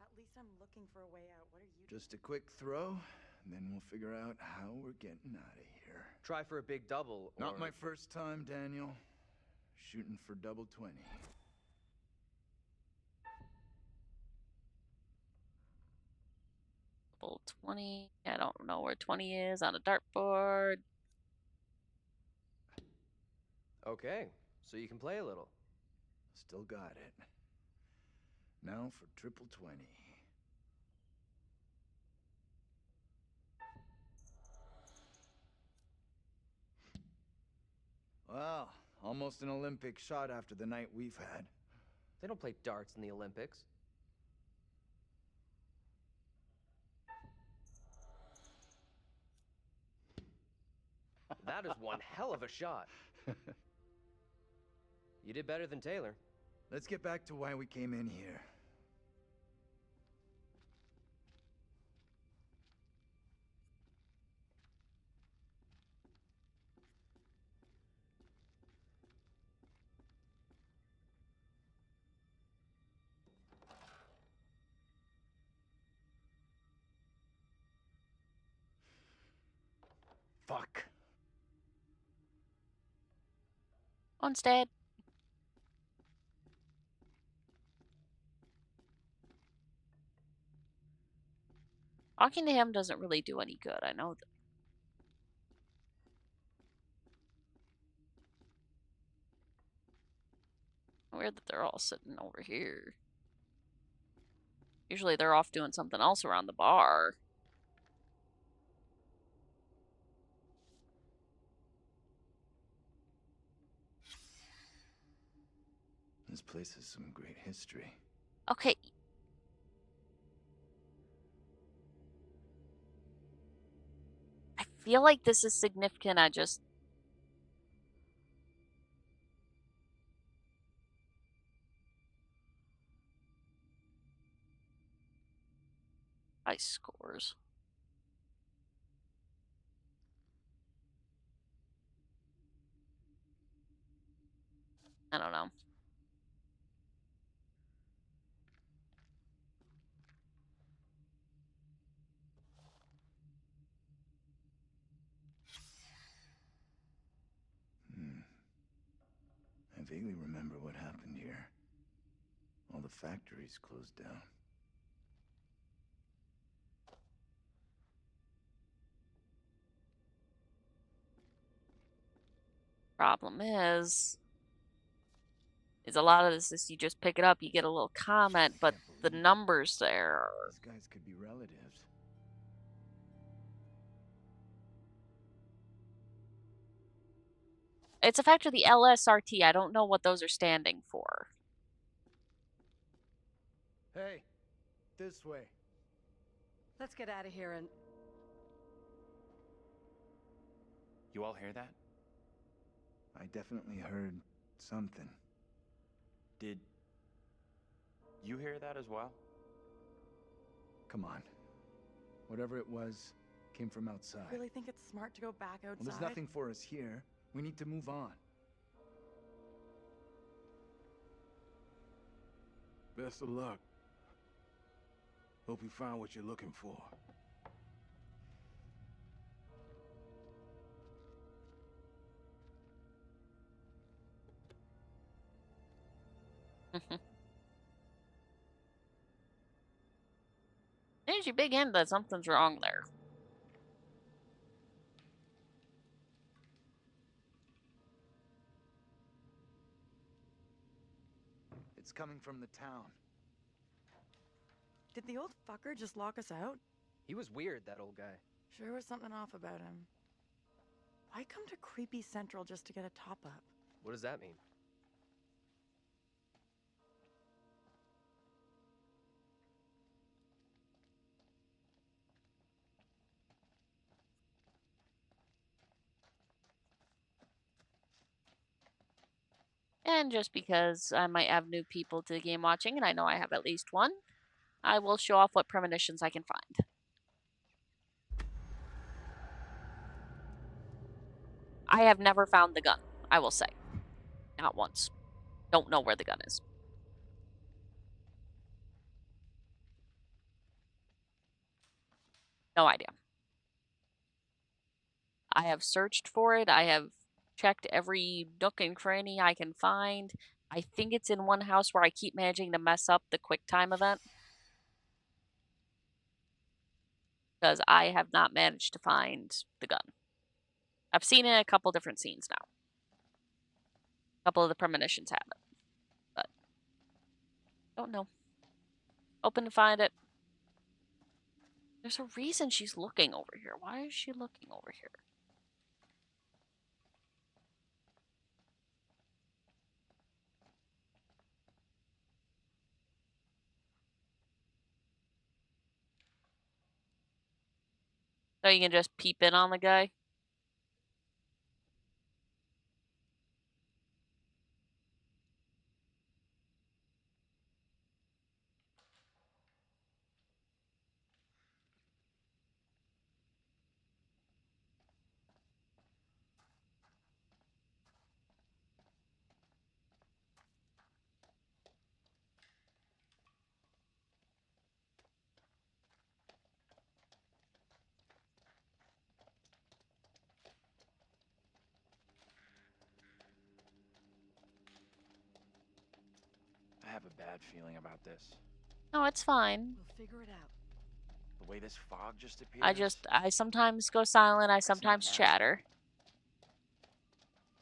At least I'm looking for a way out. What are you Just a quick throw, and then we'll figure out how we're getting out of here. Try for a big double, or... Not my first time, Daniel. Shooting for double 20. Level 20. I don't know where 20 is on a dartboard. Okay, so you can play a little. Still got it. Now for triple 20. Well, almost an Olympic shot after the night we've had. They don't play darts in the Olympics. That is one hell of a shot. You did better than Taylor. Let's get back to why we came in here. Fuck. One's dead. Talking to him doesn't really do any good. I know that. Weird that they're all sitting over here. Usually they're off doing something else around the bar. This place has some great history. Okay. I feel like this is significant. I just... High scores. I don't know. I vaguely remember what happened here. All the factories closed down. Problem is a lot of this is you just pick it up, you get a little comment, but the numbers there are... These guys could be relatives. It's a factor of the LSRT. I don't know what those are standing for. Hey, this way. Let's get out of here and... You all hear that? I definitely heard something. Did you hear that as well? Come on. Whatever it was came from outside. Really think it's smart to go back outside? Well, there's nothing for us here. We need to move on. Best of luck. Hope you find what you're looking for. There's your big hint that something's wrong there. It's coming from the town. Did the old fucker just lock us out? He was weird, that old guy. Sure was something off about him. Why come to Creepy Central just to get a top-up? What does that mean? And just because I might have new people to the game watching, and I know I have at least one, I will show off what premonitions I can find. I have never found the gun, I will say. Not once. Don't know where the gun is. No idea. I have searched for it. I have checked every nook and cranny I can find. I think it's in one house where I keep managing to mess up the QuickTime event. Because I have not managed to find the gun. I've seen it in a couple different scenes now. A couple of the premonitions have it. But, don't know. Open to find it. There's a reason she's looking over here. Why is she looking over here? So you can just peep in on the guy? I have a bad feeling about this. No, it's fine. We'll figure it out. The way this fog just appears. I sometimes go silent, I sometimes natural. chatter.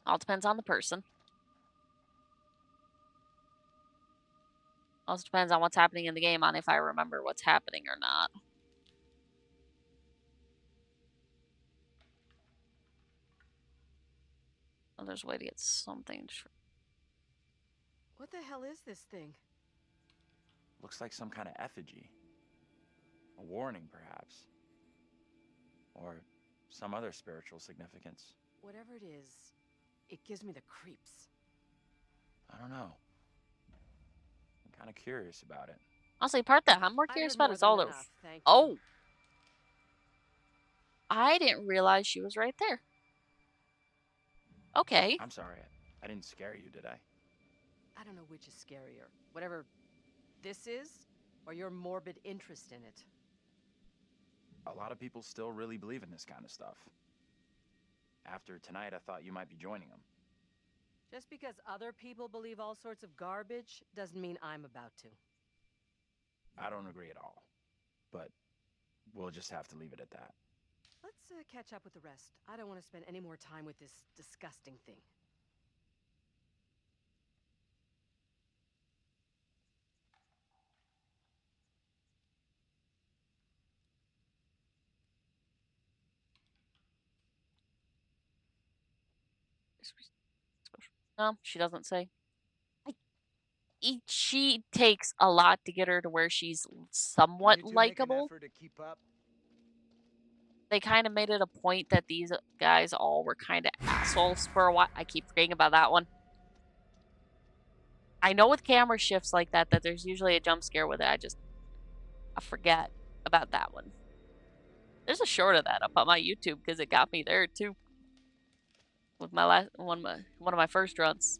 All depends on the person. Also depends on what's happening in the game, on if I remember what's happening or not. Oh, there's a way to get something. What the hell is this thing? Looks like some kind of effigy. A warning, perhaps. Or some other spiritual significance. Whatever it is, it gives me the creeps. I don't know. I'm kind of curious about it. Honestly, part that I'm more I've curious heard about more is than all the. enough, thank you. Oh! I didn't realize she was right there. Okay. I'm sorry. I didn't scare you, did I? I don't know which is scarier. Whatever this is, or your morbid interest in it. A lot of people still really believe in this kind of stuff. After tonight, I thought you might be joining them. Just because other people believe all sorts of garbage doesn't mean I'm about to. I don't agree at all. But we'll just have to leave it at that. Let's catch up with the rest. I don't want to spend any more time with this disgusting thing. No, she doesn't say. She takes a lot to get her to where she's somewhat likable. To keep up? They kind of made it a point that these guys all were kind of assholes for a while. I keep forgetting about that one. I know with camera shifts like that there's usually a jump scare with it. I forget about that one. There's a short of that up on my YouTube because it got me there too. With my last one of my first runs.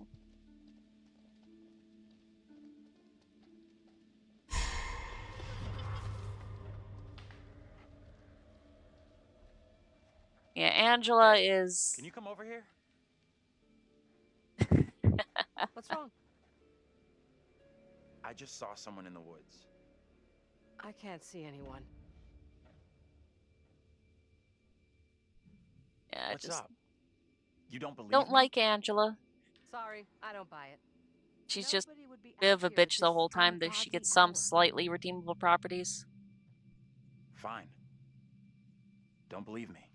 Yeah, Angela is. Can you come over here? What's wrong? I just saw someone in the woods. I can't see anyone. Yeah, What's up? You don't believe don't me? like Angela. Sorry, I don't buy it. She's just Nobody would be a bit of a out here at bitch the this whole time that she ungodly gets some hour. slightly redeemable properties. Fine. Don't believe me.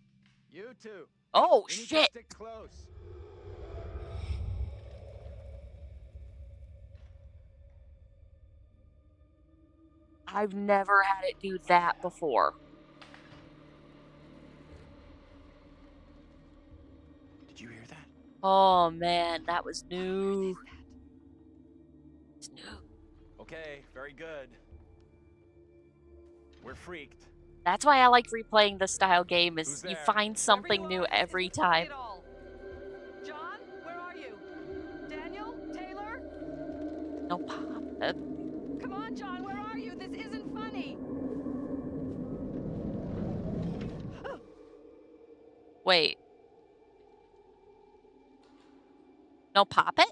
You too. Oh, We need to shit! stick close. I've never had it do that before. Did you hear that? Oh man, that was new. It's new. Okay, very good. We're freaked. That's why I like replaying this style game is Who's you there? find something new every time. John, where are you? Daniel? Taylor? No pop. Come on, John, where are you? This isn't funny. Wait. No pop it?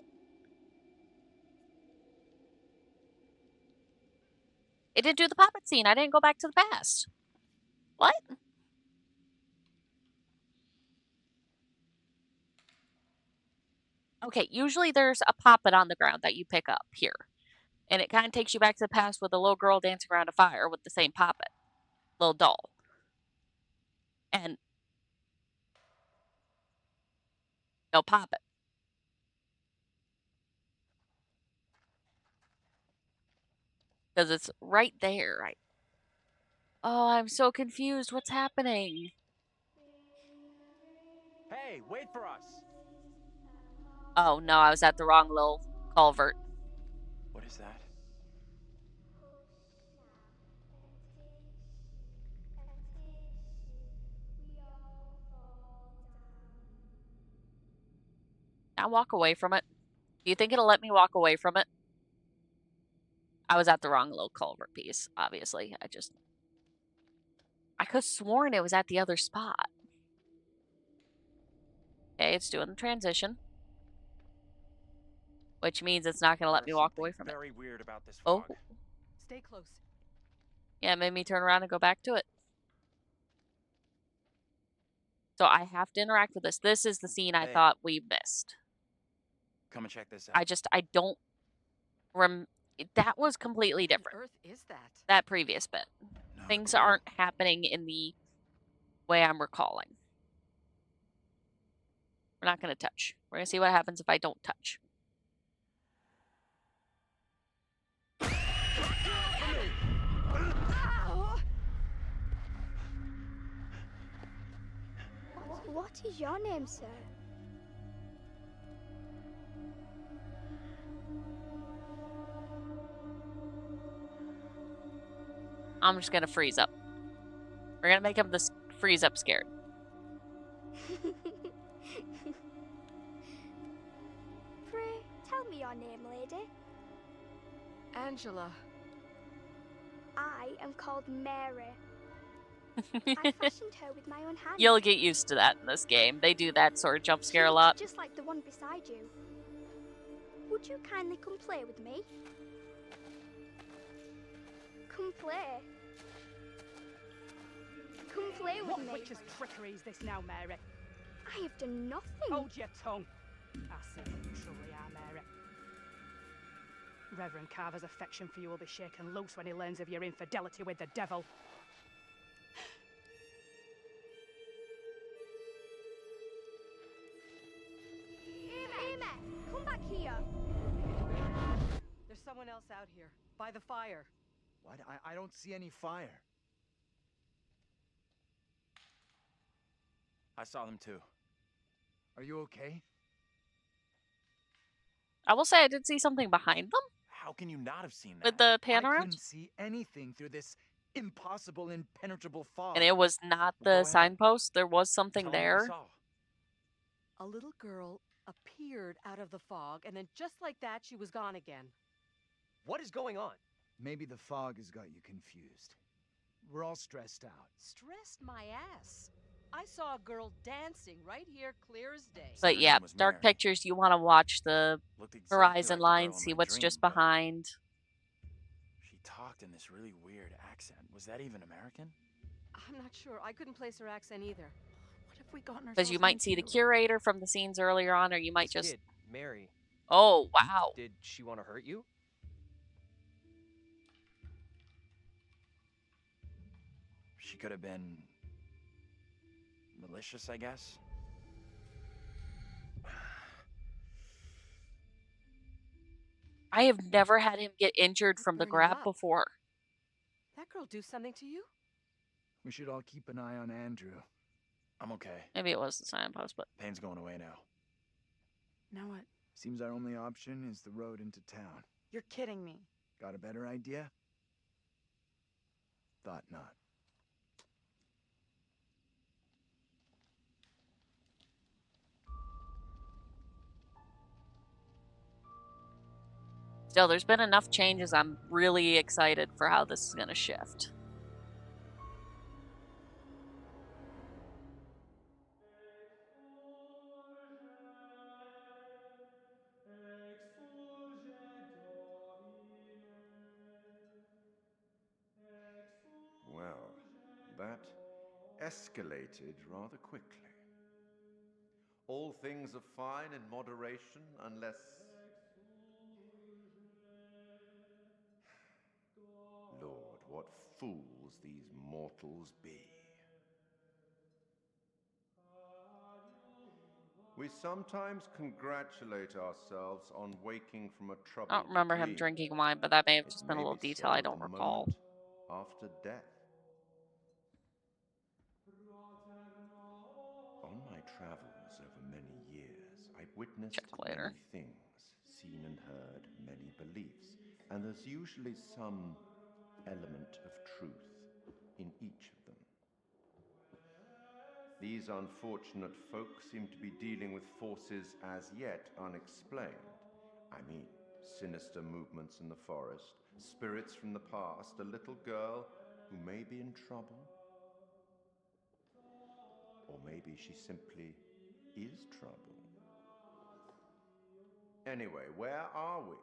It didn't do the pop it scene. I didn't go back to the past. What? Okay, usually there's a poppet on the ground that you pick up here. And it kind of takes you back to the past with a little girl dancing around a fire with the same poppet. Little doll. And no poppet. Because it's right there. Oh, I'm so confused. What's happening? Hey, wait for us. Oh, no, I was at the wrong little culvert. What is that? I'll walk away from it. Do you think it'll let me walk away from it? I was at the wrong little culvert piece, obviously. I could have sworn it was at the other spot. Okay, it's doing the transition. Which means it's not going to let me walk away from it. Very weird about this Oh. fog. Stay close. Yeah, it made me turn around and go back to it. So I have to interact with this. This is the scene I Hey. thought we missed. Come and check this out. I don't that was completely different. Earth is that? That previous bit. No Things clue. aren't happening in the way I'm recalling. We're not going to touch. We're going to see what happens if I don't touch. What is your name, sir? I'm just gonna freeze up. We're gonna make him freeze up scared. Pray, tell me your name, lady. Angela. I am called Mary. I fashioned her with my own hand. You'll get used to that in this game. They do that sort of jump scare a She lot. looks just like the one beside you. Would you kindly come play with me? Come play. Come play with What me. witch's trickery is this now, Mary? I have done nothing. Hold your tongue. I see what you truly are, Mary. Reverend Carver's affection for you will be shaken loose when he learns of your infidelity with the devil. Amy, come back here. There's someone else out here, by the fire. What? I don't see any fire. I saw them too. Are you okay? I will say I did see something behind them How can you not have seen that? with the pan I around. couldn't see anything through this impossible, impenetrable fog. And it was not Well, go the ahead. signpost. There was something Tell 'em what you there. saw. A little girl appeared out of the fog, and then just like that, she was gone again. What is going on? Maybe the fog has got you confused. We're all stressed out. Stressed my ass. I saw a girl dancing right here, clear as day. But Her yeah, name was Dark Mary. Pictures, you want to watch the Looked exactly horizon like the line, girl in see my what's dream, just but behind. She talked in this really weird accent. Was that even American? I'm not sure. I couldn't place her accent either. What have we gotten ourselves Because you might see the into? curator from the scenes earlier on, or you might This just... kid, Mary, Oh, wow. did she want to hurt you? She could have been malicious, I guess. I have never had him get injured from the burn him grab up. before. That girl do something to you? We should all keep an eye on Andrew. I'm okay. Maybe it was the signpost, but... Pain's going away now. Now what? Seems our only option is the road into town. You're kidding me. Got a better idea? Thought not. Still, there's been enough changes. I'm really excited for how this is going to shift. Well, that escalated rather quickly. All things are fine in moderation unless... Lord, what fools these mortals be. We sometimes congratulate ourselves on waking from a I troubled don't remember him dream. drinking wine, but that may have It just been a may little be detail so I at don't the recall. moment after death. On my travels over many years, I've witnessed Check later. many things, seen and heard many beliefs, and there's usually some element of truth in each of them. These unfortunate folk seem to be dealing with forces as yet unexplained. I mean, sinister movements in the forest, spirits from the past, a little girl who may be in trouble. Or maybe she simply is trouble. Anyway, where are we?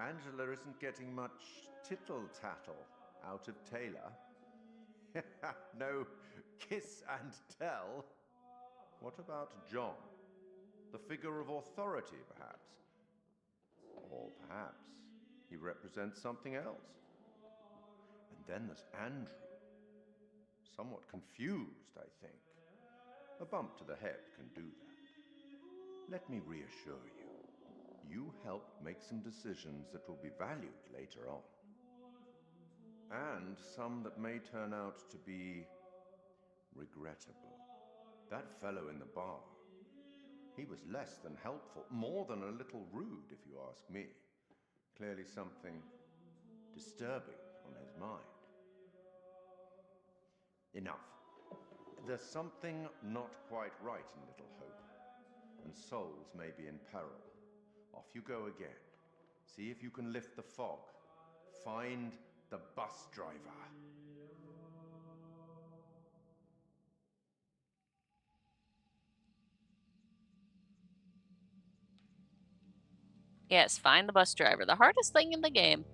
Angela isn't getting much tittle-tattle out of Taylor. No kiss and tell. What about John? The figure of authority, perhaps? Or perhaps he represents something else. And then there's Andrew. Somewhat confused, I think. A bump to the head can do that. Let me reassure you. You helped make some decisions that will be valued later on. And some that may turn out to be regrettable. That fellow in the bar, he was less than helpful, more than a little rude, if you ask me. Clearly something disturbing on his mind. Enough. There's something not quite right in Little Hope, and souls may be in peril. Off you go again. See if you can lift the fog. Find the bus driver. Yes, find the bus driver. The hardest thing in the game.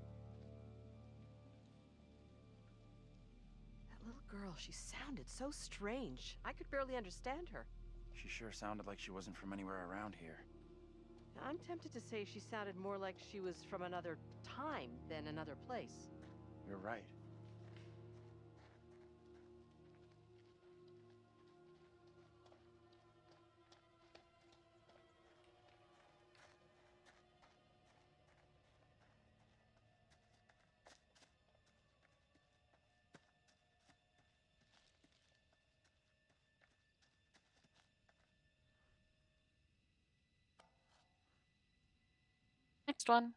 That little girl, she sounded so strange. I could barely understand her. She sure sounded like she wasn't from anywhere around here. I'm tempted to say she sounded more like she was from another time than another place. You're right. Next one.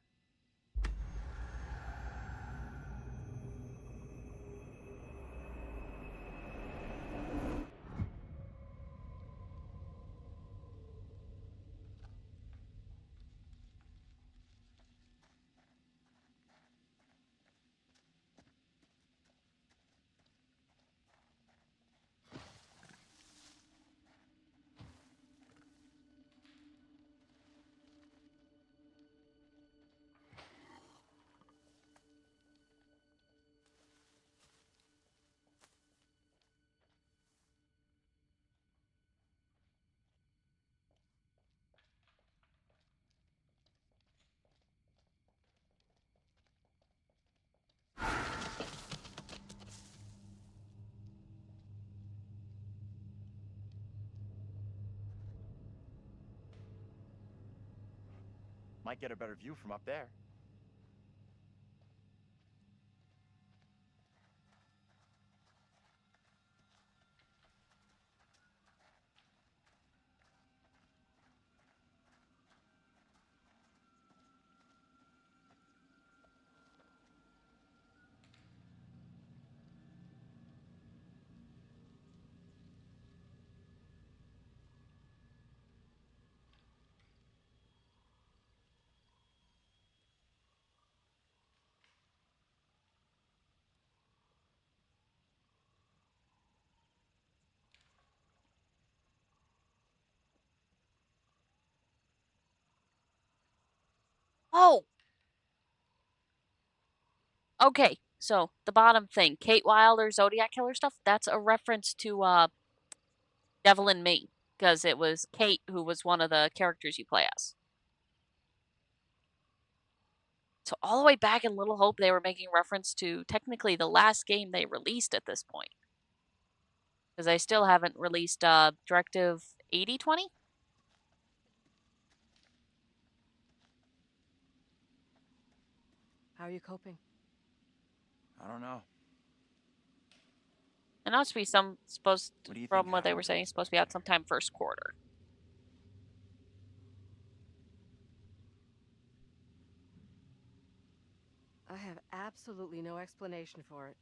Might get a better view from up there. Oh! Okay, so the bottom thing, Kate Wilder, Zodiac Killer stuff, that's a reference to Devil in Me, because it was Kate who was one of the characters you play as. So all the way back in Little Hope, they were making reference to technically the last game they released at this point. Because they still haven't released Directive 8020? How are you coping? I don't know. And that to be supposed What do you from think what they were happened to saying, us supposed to back be out sometime first quarter. I have absolutely no explanation for it.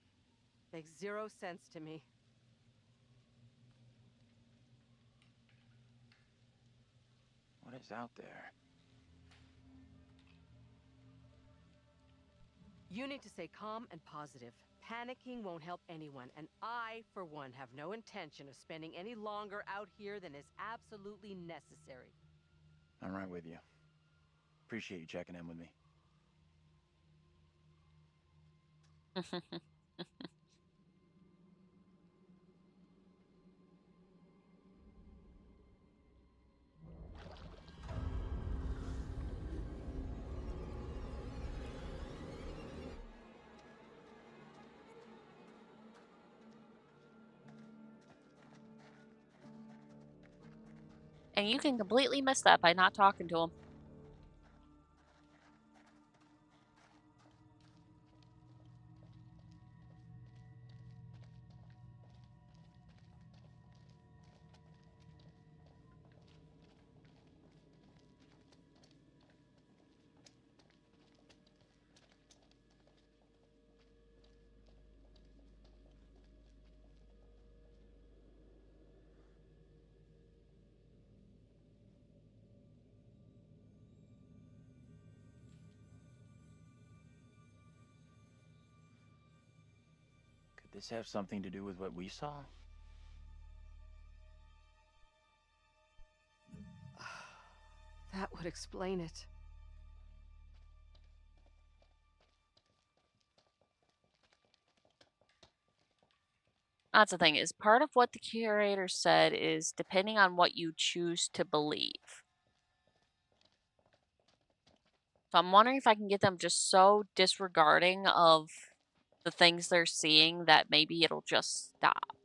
Makes zero sense to me. What is out there? You need to stay calm and positive. Panicking won't help anyone, and I, for one, have no intention of spending any longer out here than is absolutely necessary. I'm right with you. Appreciate you checking in with me. And you can completely miss that by not talking to him. Could this have something to do with what we saw? That would explain it. That's the thing, is part of what the curator said is depending on what you choose to believe. So I'm wondering if I can get them just so disregarding of the things they're seeing that maybe it'll just stop.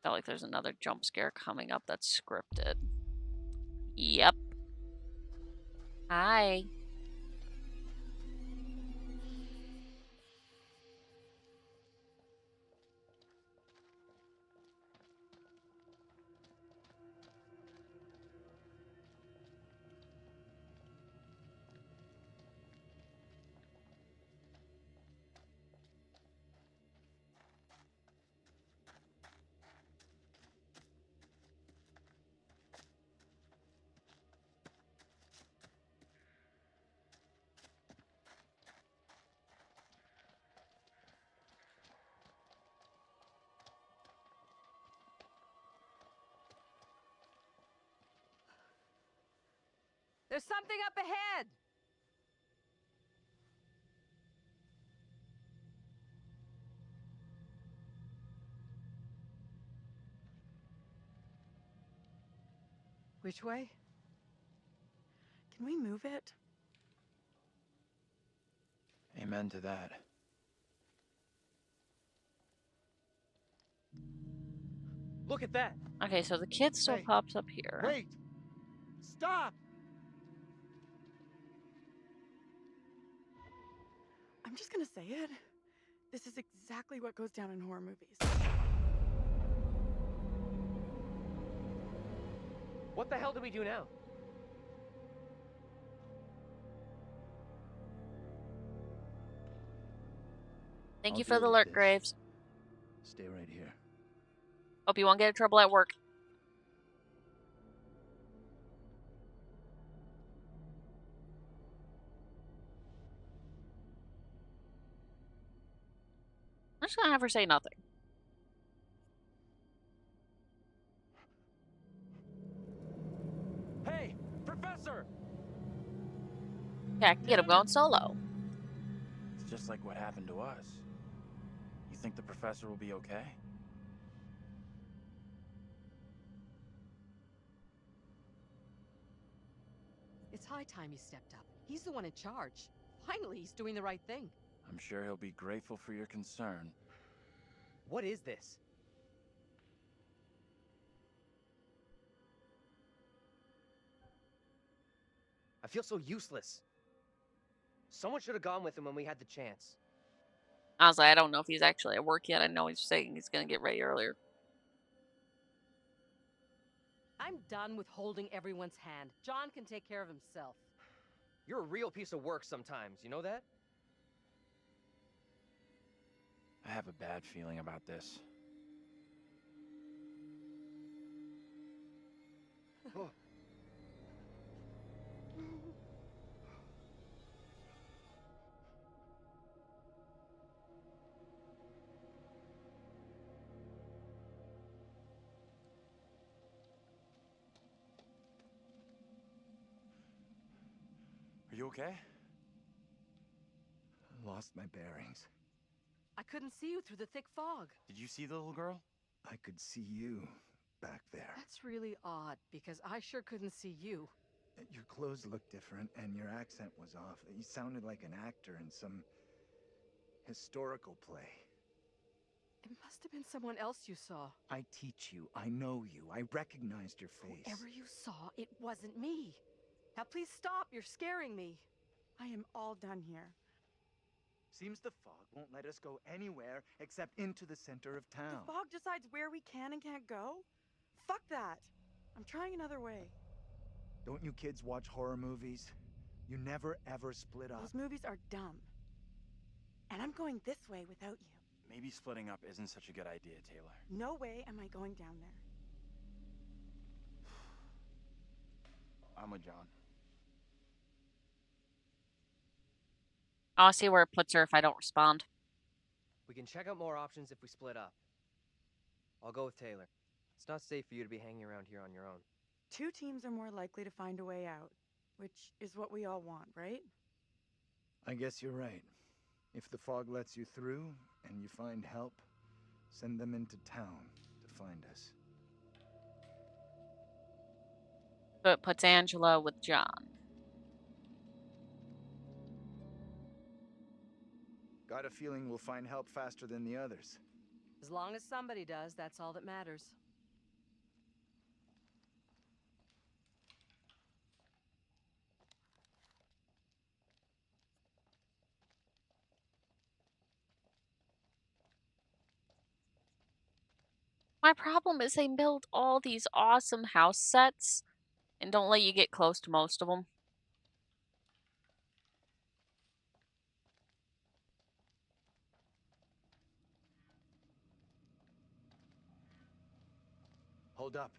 Felt like there's another jump scare coming up that's scripted. Yep. Hi. There's something up ahead! Which way? Can we move it? Amen to that. Look at that! Okay, so the kid still Hey, pops up here. Wait! Stop! I'm just gonna say it. This is exactly what goes down in horror movies. What the hell do we do now? Thank I'll you for the deal with alert, this. Graves. Stay right here. Hope you won't get in trouble at work. I'm just gonna have her say nothing. Hey, Professor! Okay, I can get him going solo. It's just like what happened to us. You think the professor will be okay? It's high time he stepped up. He's the one in charge. Finally, he's doing the right thing. I'm sure he'll be grateful for your concern. What is this? I feel so useless. Someone should have gone with him when we had the chance. Honestly, I don't know if he's actually at work yet. I know he's saying he's gonna get ready earlier. I'm done with holding everyone's hand. John can take care of himself. You're a real piece of work sometimes, you know that? I have a bad feeling about this. Are you okay? Lost my bearings. I couldn't see you through the thick fog. Did you see the little girl? I could see you back there. That's really odd, because I sure couldn't see you. Your clothes looked different, and your accent was off. You sounded like an actor in some historical play. It must have been someone else you saw. I teach you. I know you. I recognized your face. Whoever you saw, it wasn't me. Now please stop, you're scaring me. I am all done here. Seems the fog won't let us go anywhere except into the center of town. The fog decides where we can and can't go? Fuck that. I'm trying another way. Don't you kids watch horror movies? You never ever split up. Those movies are dumb. And I'm going this way without you. Maybe splitting up isn't such a good idea, Taylor. No way am I going down there. I'm with John. I'll see where it puts her if I don't respond. We can check out more options if we split up. I'll go with Taylor. It's not safe for you to be hanging around here on your own. 2 teams are more likely to find a way out, which is what we all want, right? I guess you're right. If the fog lets you through and you find help, send them into town to find us. So it puts Angela with John. Got a feeling we'll find help faster than the others. As long as somebody does, that's all that matters. My problem is they build all these awesome house sets and don't let you get close to most of them. Hold up.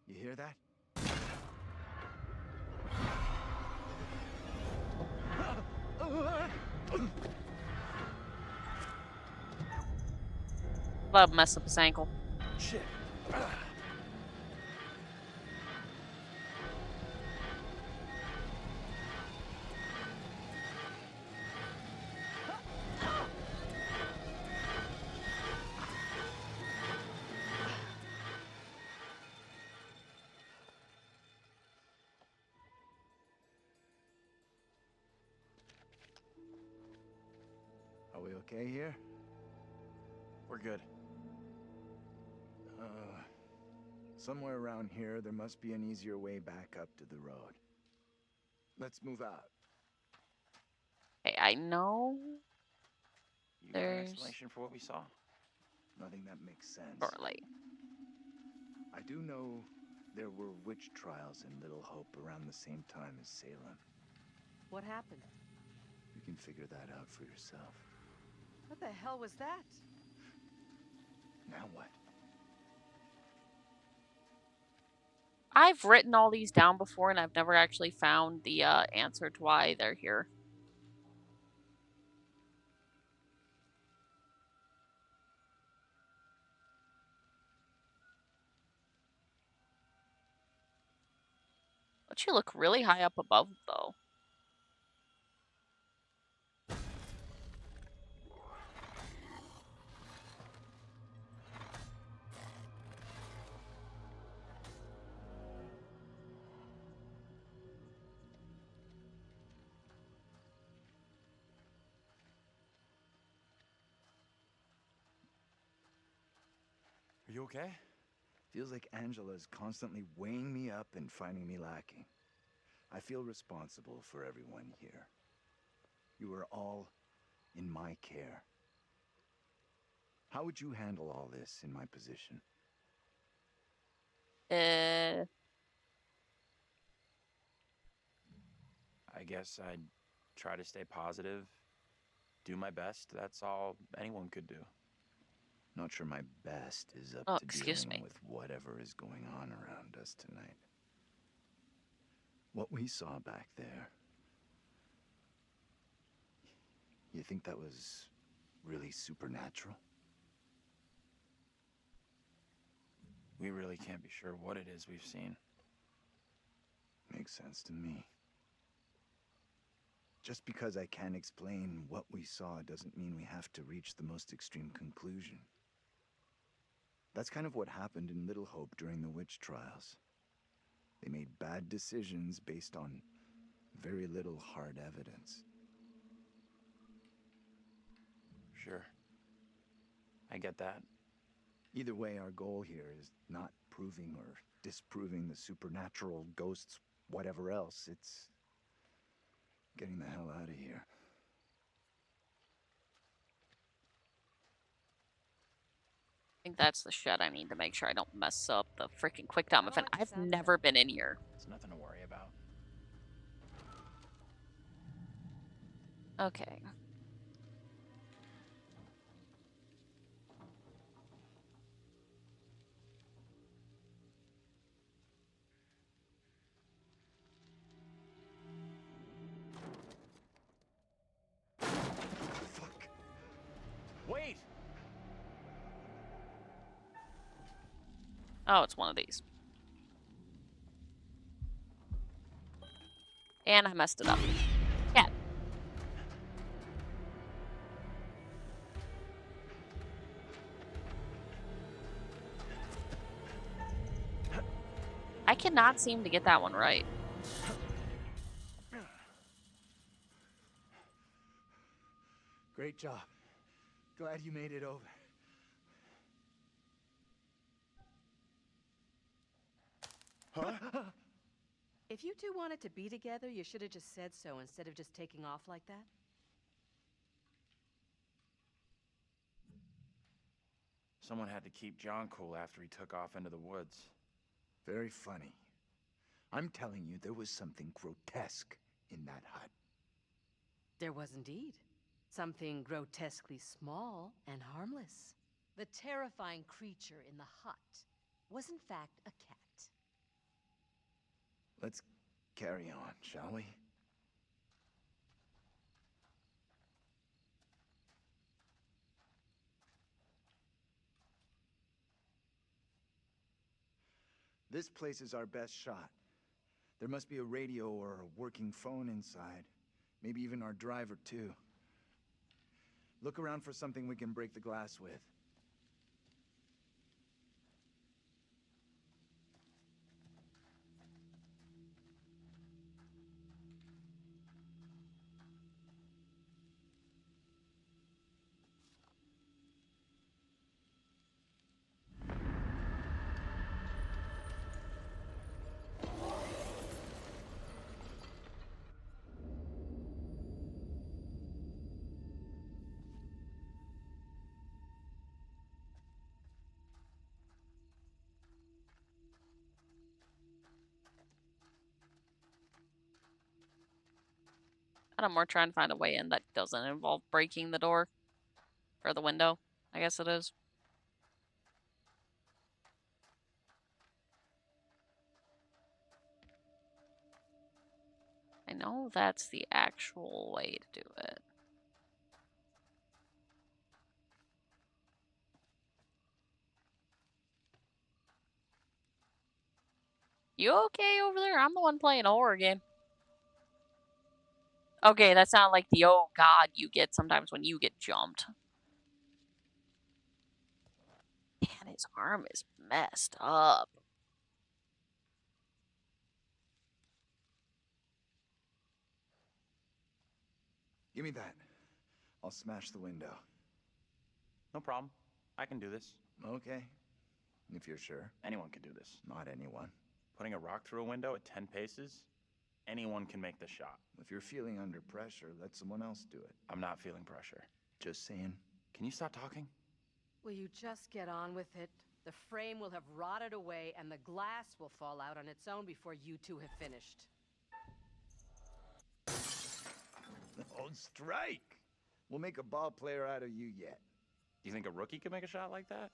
You hear that? That'll mess up his ankle. Shit. Are we okay here? We're good. Somewhere around here, there must be an easier way back up to the road. Let's move out. Hey, I know You got an there's explanation for what we saw? Nothing that makes sense. Shortly. I do know there were witch trials in Little Hope around the same time as Salem. What happened? You can figure that out for yourself. What the hell was that? Now what? I've written all these down before, and I've never actually found the answer to why they're here. Don't you look really high up above, though? Are you okay? Feels like Angela's constantly weighing me up and finding me lacking. I feel responsible for everyone here. You are all in my care. How would you handle all this in my position? I guess I'd try to stay positive, do my best. That's all anyone could do. Not sure my best is up Oh, to excuse dealing me. with whatever is going on around us tonight. What we saw back there, you think that was really supernatural? We really can't be sure what it is we've seen. Makes sense to me. Just because I can't explain what we saw doesn't mean we have to reach the most extreme conclusion. That's kind of what happened in Little Hope during the witch trials. They made bad decisions based on very little hard evidence. Sure. I get that. Either way, our goal here is not proving or disproving the supernatural, ghosts, whatever else. It's getting the hell out of here. I think that's the shed I need to make sure I don't mess up the freaking quick time I event. like the I've sound of never been in here. It's nothing to worry about. Okay. Oh, it's one of these. And I messed it up. Yeah. I cannot seem to get that one right. Great job. Glad you made it over. Huh? If you two wanted to be together, you should have just said so instead of just taking off like that. Someone had to keep John cool after he took off into the woods. Very funny. I'm telling you, there was something grotesque in that hut. There was indeed. Something grotesquely small and harmless. The terrifying creature in the hut was in fact a cat. Let's carry on, shall we? This place is our best shot. There must be a radio or a working phone inside. Maybe even our driver, too. Look around for something we can break the glass with. I'm more trying to find a way in that doesn't involve breaking the door. Or the window, I guess it is. I know that's the actual way to do it. You okay over there? I'm the one playing a horror game. Okay, that sounded like the oh god you get sometimes when you get jumped. Man, his arm is messed up. Give me that. I'll smash the window. No problem. I can do this. Okay. If you're sure. Anyone can do this. Not anyone. Putting a rock through a window at 10 paces? Anyone can make the shot. If you're feeling under pressure, let someone else do it. I'm not feeling pressure. Just saying. Can you stop talking? Will you just get on with it? The frame will have rotted away and the glass will fall out on its own before you two have finished. Oh, strike! We'll make a ball player out of you yet. Do you think a rookie could make a shot like that?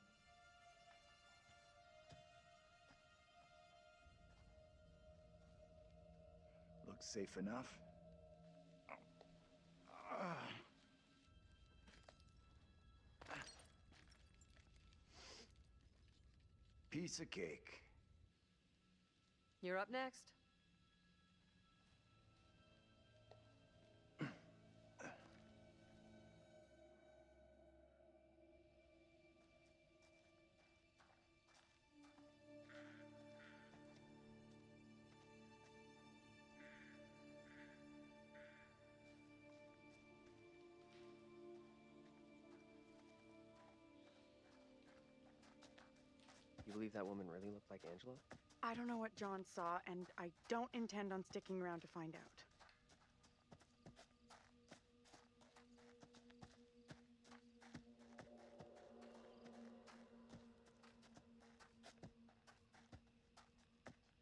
Looks safe enough. Piece of cake. You're up next. You believe that woman really looked like Angela? I don't know what John saw, and I don't intend on sticking around to find out.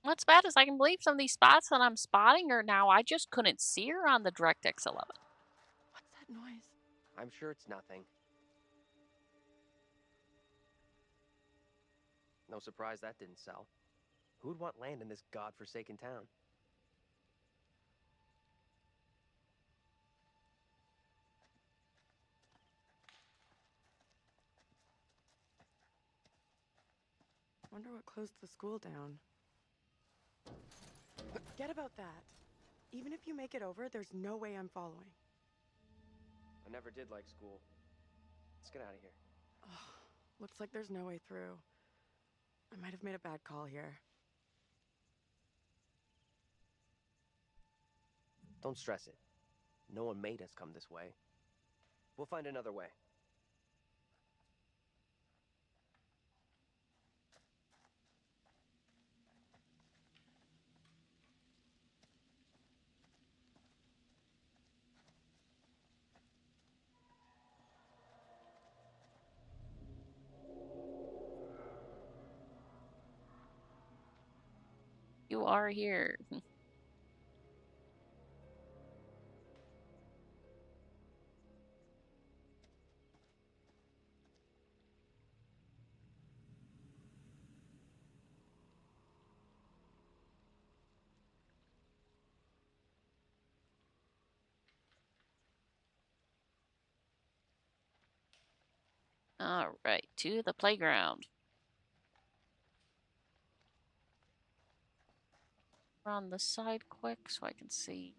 What's bad is I can believe some of these spots that I'm spotting her now. I just couldn't see her on the DirectX 11. What's that noise? I'm sure it's nothing. No surprise that didn't sell. Who'd want land in this godforsaken town? Wonder what closed the school down. Forget about that. Even if you make it over, there's no way I'm following. I never did like school. Let's get out of here. Ugh, looks like there's no way through. I might have made a bad call here. Don't stress it. No one made us come this way. We'll find another way. You are here. All right, to the playground. Run the side quick so I can see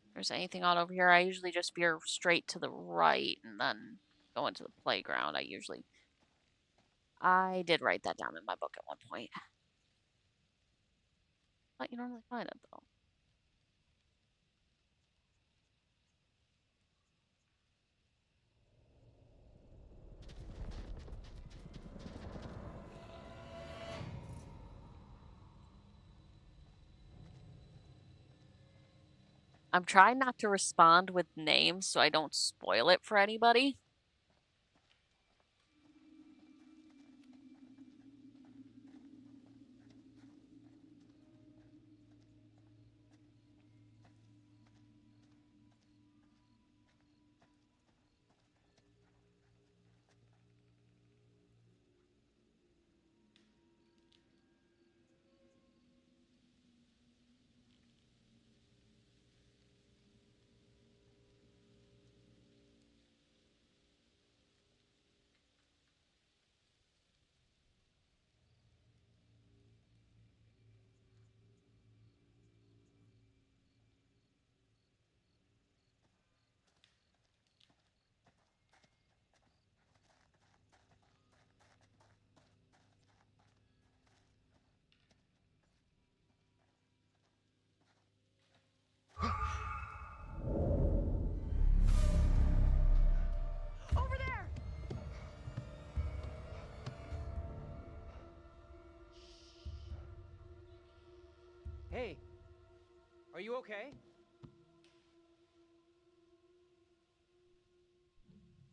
if there's anything on over here. I usually just veer straight to the right and then go into the playground. I did write that down in my book at one point. But you normally find it though. I'm trying not to respond with names so I don't spoil it for anybody. Over there! Hey, are you okay?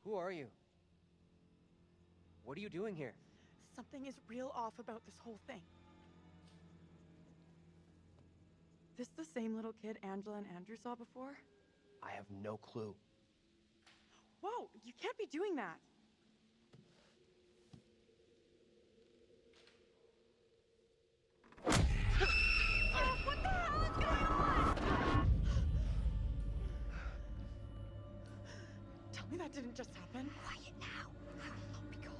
Who are you? What are you doing here? Something is real off about this whole thing. This the same little kid Angela and Andrew saw before? I have no clue. Whoa, you can't be doing that. What the hell is going on? Tell me that didn't just happen. Quiet now. Let me go.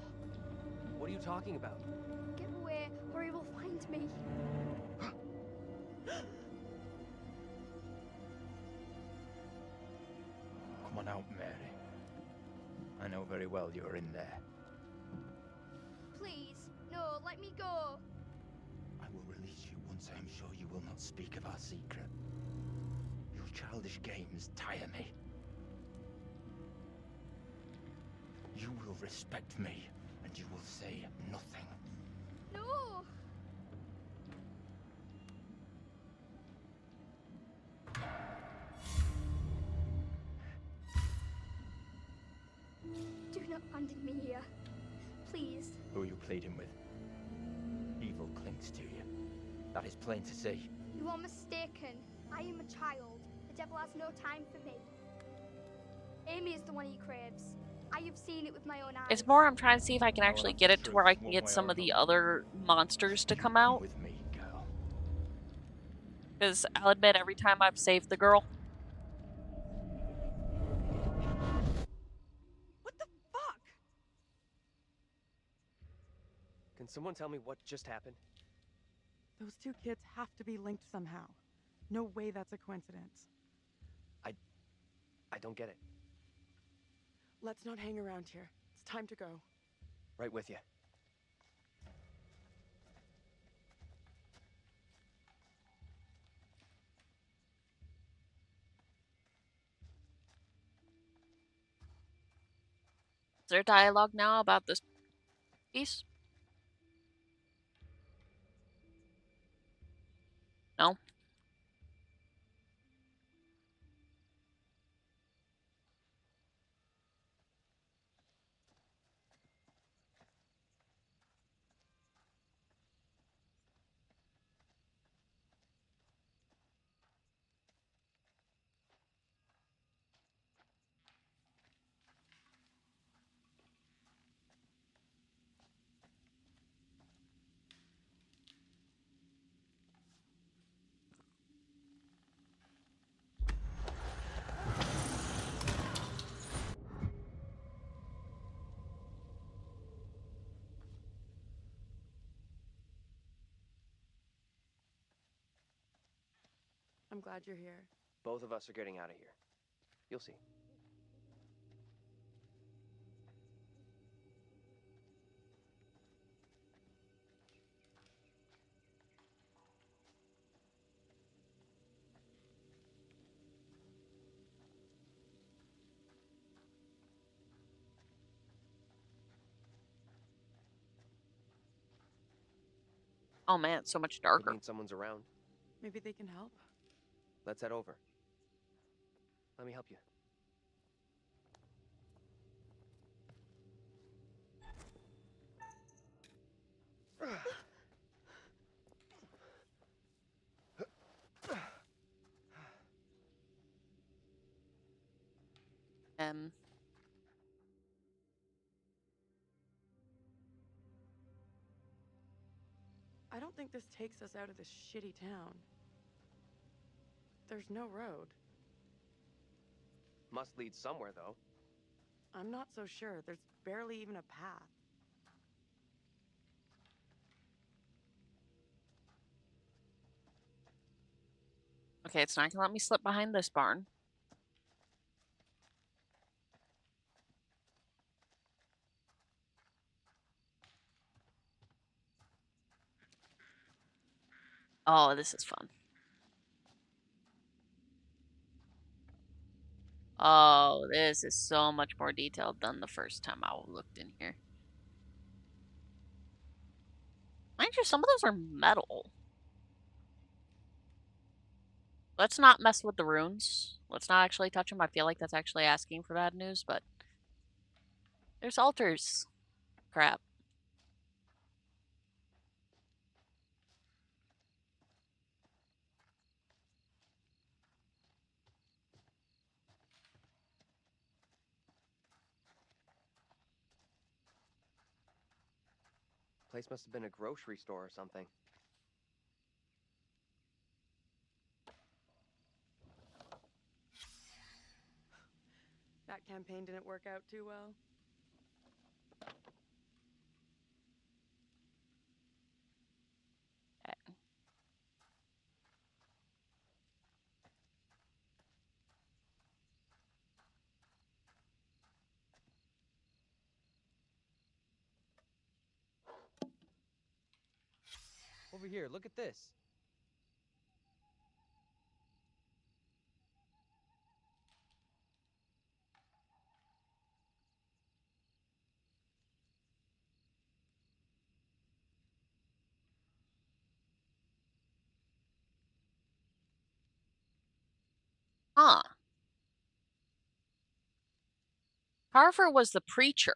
What are you talking about? Get away, or he will find me. Come on out, Mary. I know very well you're in there. Please, no, let me go. I will release you once I am sure you will not speak of our secret. Your childish games tire me. You will respect me, and you will say nothing. No. Do not abandon me here. Please. Who are you pleading with? Evil clings to you. That is plain to see. You are mistaken. I am a child. The devil has no time for me. Amy is the one he craves. I have seen it with my own eyes. It's more I'm trying to see if I can actually get it to where I can get some of the other monsters to come out. With me, girl. Because I'll admit, every time I've saved the girl, Can someone tell me what just happened? Those two kids have to be linked somehow. No way that's a coincidence. I don't get it. Let's not hang around here. It's time to go. Right with you. Is there dialogue now about this piece? No? I'm glad you're here. Both of us are getting out of here. You'll see. Oh man, it's so much Could darker. mean someone's around. Maybe they can help? Let's head over. Let me help you. Um, I don't think this takes us out of this shitty town. There's no road. Must lead somewhere, though. I'm not so sure. There's barely even a path. okay, it's not gonna let me slip behind this barn. Oh, this is fun. Oh, this is so much more detailed than the first time I looked in here. Mind you, some of those are metal. Let's not mess with the runes. Let's not actually touch them. I feel like that's actually asking for bad news, but there's altars. Crap. Place must have been a grocery store or something. That campaign didn't work out too well. Over here, look at this. Huh. Carver was the preacher.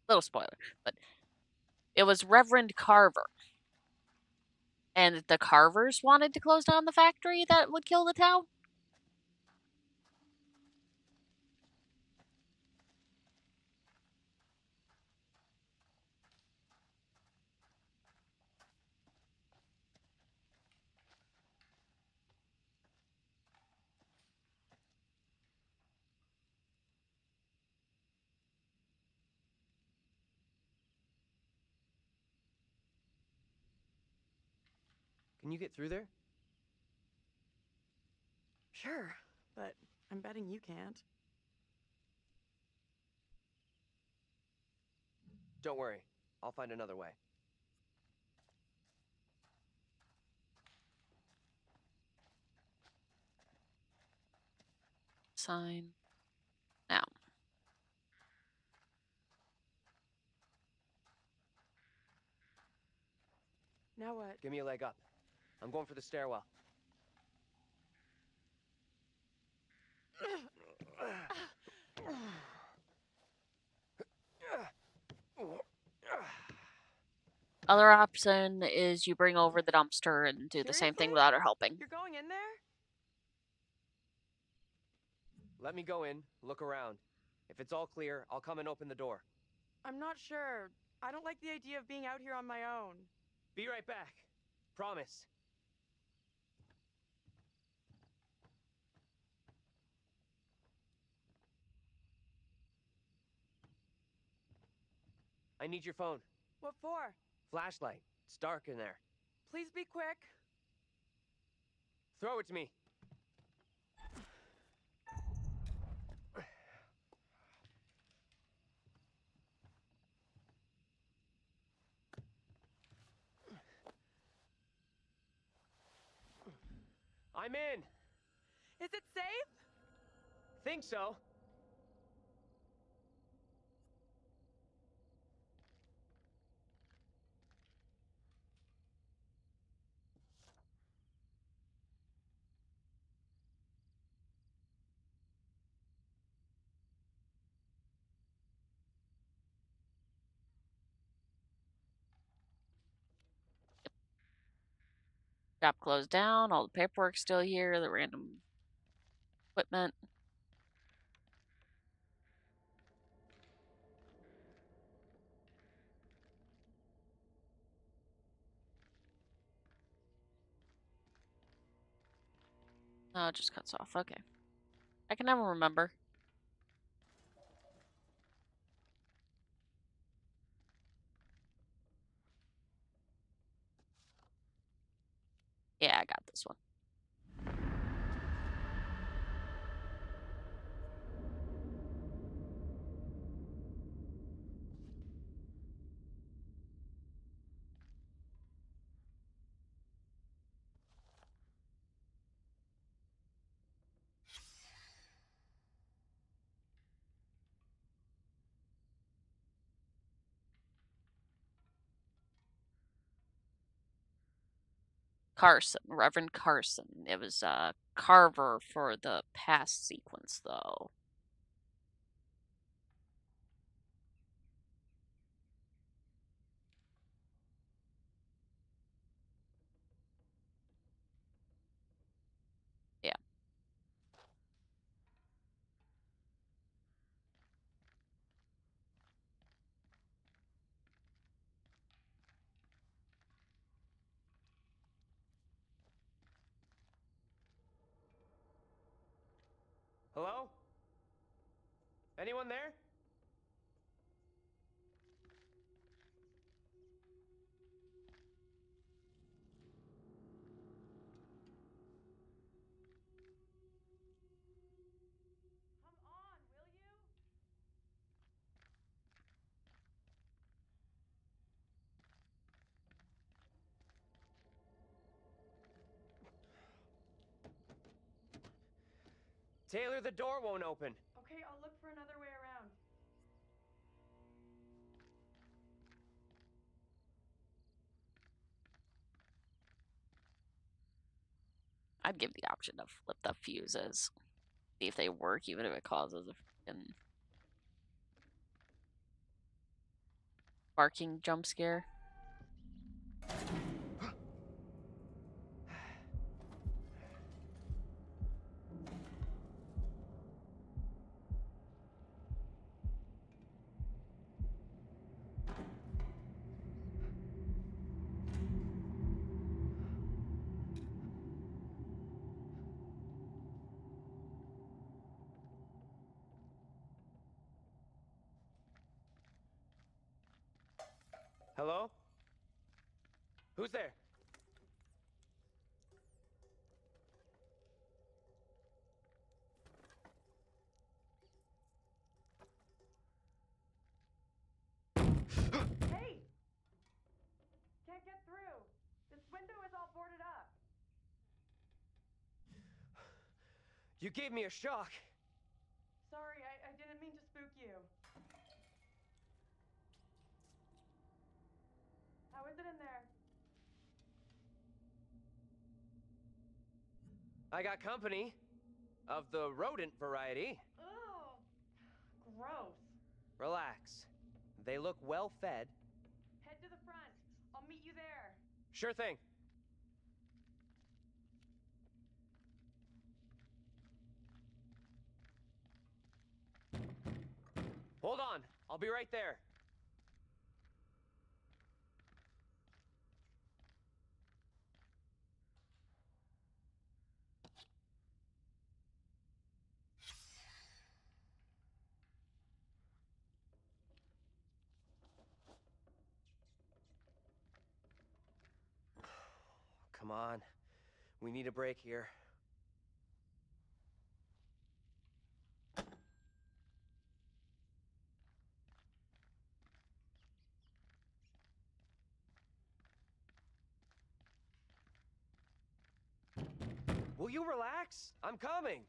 Little spoiler, but it was Reverend Carver. And the Carvers wanted to close down the factory that would kill the town? Can you get through there? Sure, but I'm betting you can't. Don't worry. I'll find another way. Sign. Now. Now what? Give me a leg up. I'm going for the stairwell. Other option is you bring over the dumpster and do the same thing Seriously? without her helping. You're going in there? Let me go in, look around. If it's all clear, I'll come and open the door. I'm not sure. I don't like the idea of being out here on my own. Be right back. Promise. I need your phone. What for? Flashlight. It's dark in there. Please be quick. Throw it to me. I'm in. Is it safe? Think so. Shop closed down. All the paperwork's still here. The random equipment. Oh, it just cuts off. Okay. I can never remember. Yeah, I got this one. Carson, Reverend Carson. It was Carver for the past sequence, though. Yeah. Hello? Anyone there? Taylor, the door won't open. Okay, I'll look for another way around. I'd give the option to flip the fuses. See if they work, even if it causes a freaking barking jump scare. Hello? Who's there? You gave me a shock. Sorry, I didn't mean to spook you. How is it in there? I got company. Of the rodent variety. Ugh, gross. Relax. They look well fed. Head to the front. I'll meet you there. Sure thing. Hold on. I'll be right there. Come on. We need a break here. Will you relax? I'm coming.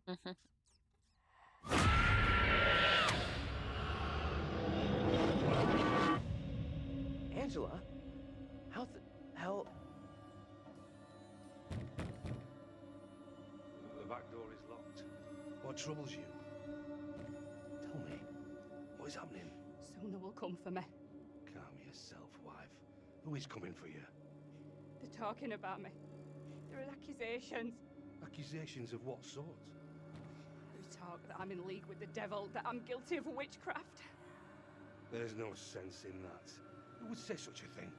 Mhm. Angela? How the hell? The back door is locked. What troubles you? Tell me, what is happening? Soon they will come for me. Calm yourself, wife. Who is coming for you? They're talking about me. There are accusations. Accusations of what sort? There's talk that I'm in league with the devil, that I'm guilty of witchcraft. There's no sense in that. Who would say such a thing?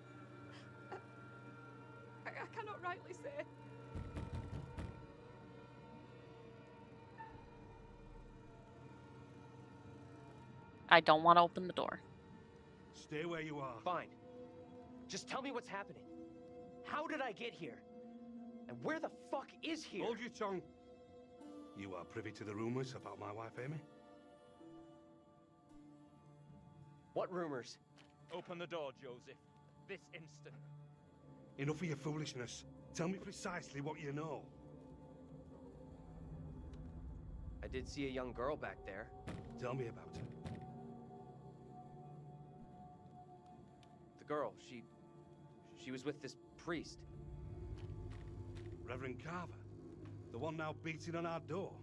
I cannot rightly say. I don't want to open the door. Stay where you are. Fine. Just tell me what's happening. How did I get here? And where the fuck is here? Hold your tongue. You are privy to the rumors about my wife, Amy? What rumors? Open the door, Joseph. This instant. Enough of your foolishness. Tell me precisely what you know. I did see a young girl back there. Tell me about her. The girl, she was with this priest. Reverend Carver? The one now beating on our door?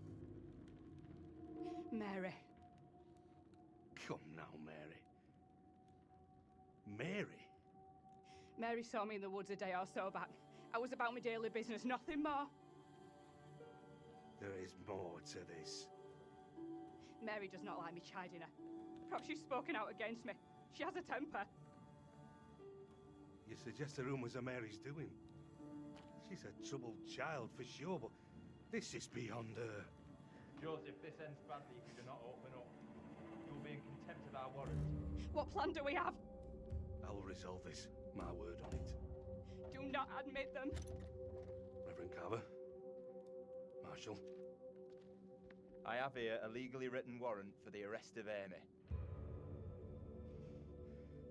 Mary. Come now, Mary. Mary? Mary saw me in the woods a day or so back. I was about my daily business, nothing more. There is more to this. Mary does not like me chiding her. Perhaps she's spoken out against me. She has a temper. You suggest the rumors are Mary's doing? She's a troubled child for sure, but this is beyond her. Joseph, this ends badly if you do not open up. You will be in contempt of our warrant. What plan do we have? I will resolve this. My word on it. Do not admit them. Reverend Carver. Marshal. I have here a legally written warrant for the arrest of Amy.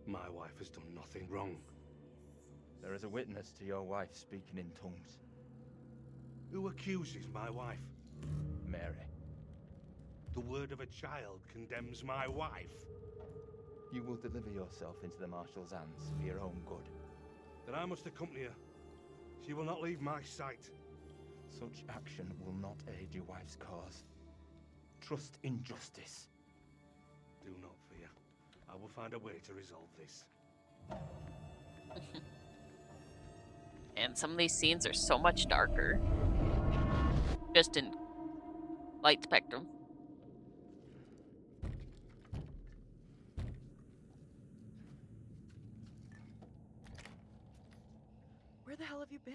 My wife has done nothing wrong. There is a witness to your wife speaking in tongues. Who accuses my wife? Mary. The word of a child condemns my wife. You will deliver yourself into the Marshal's hands for your own good. Then I must accompany her. She will not leave my sight. Such action will not aid your wife's cause. Trust in justice. Do not fear. I will find a way to resolve this. And some of these scenes are so much darker. Just in light spectrum. Where the hell have you been?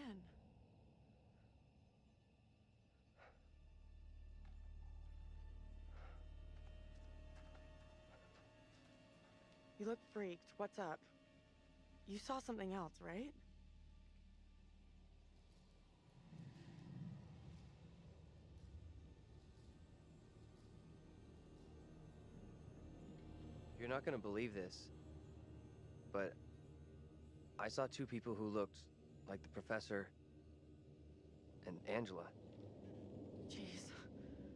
You look freaked. What's up? You saw something else, right? not gonna believe this, but I saw two people who looked like the professor and Angela. Jeez.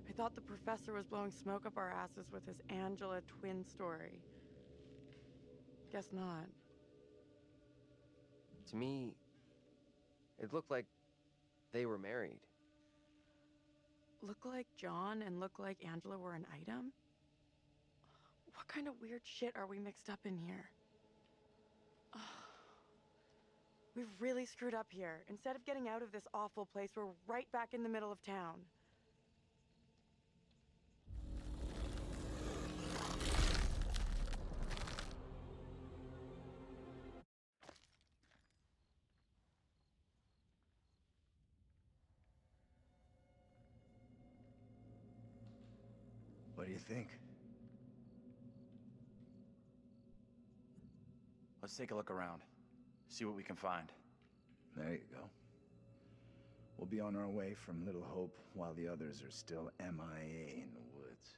I thought the professor was blowing smoke up our asses with his Angela twin story. Guess not. To me, it looked like they were married. Look like John and look like Angela were an item? What kind of weird shit are we mixed up in here? We've really screwed up here. Instead of getting out of this awful place, we're right back in the middle of town. What do you think? Let's take a look around. See what we can find. There you go. We'll be on our way from Little Hope while the others are still MIA in the woods.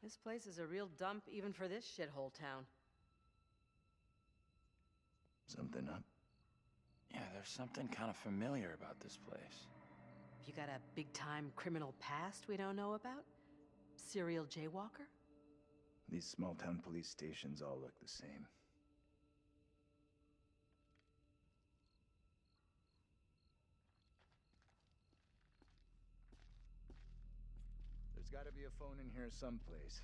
This place is a real dump even for this shithole town. Something up? Yeah, there's something kind of familiar about this place. You got a big-time criminal past we don't know about? Serial jaywalker? These small-town police stations all look the same. There's gotta be a phone in here someplace.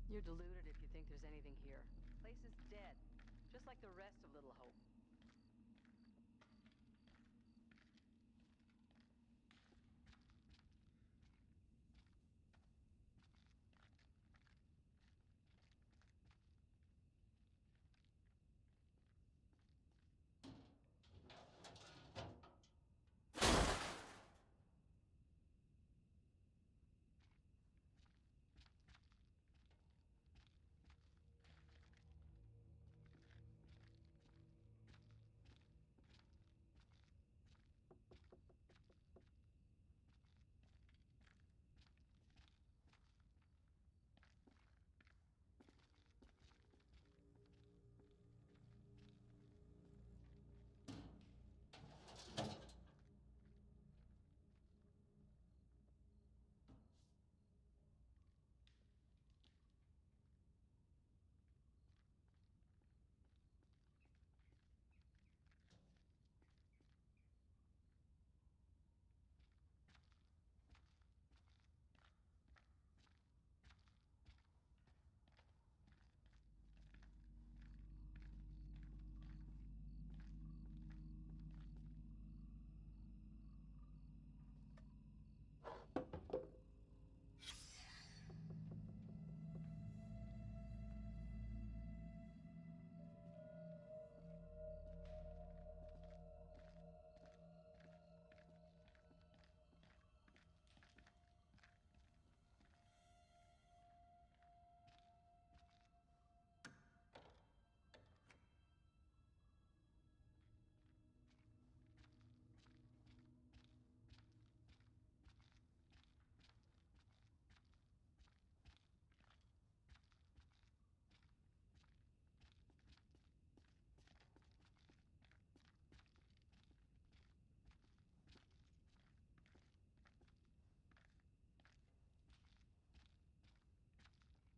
You're deluded if you think there's anything here. Place is dead, just like the rest of Little Hope.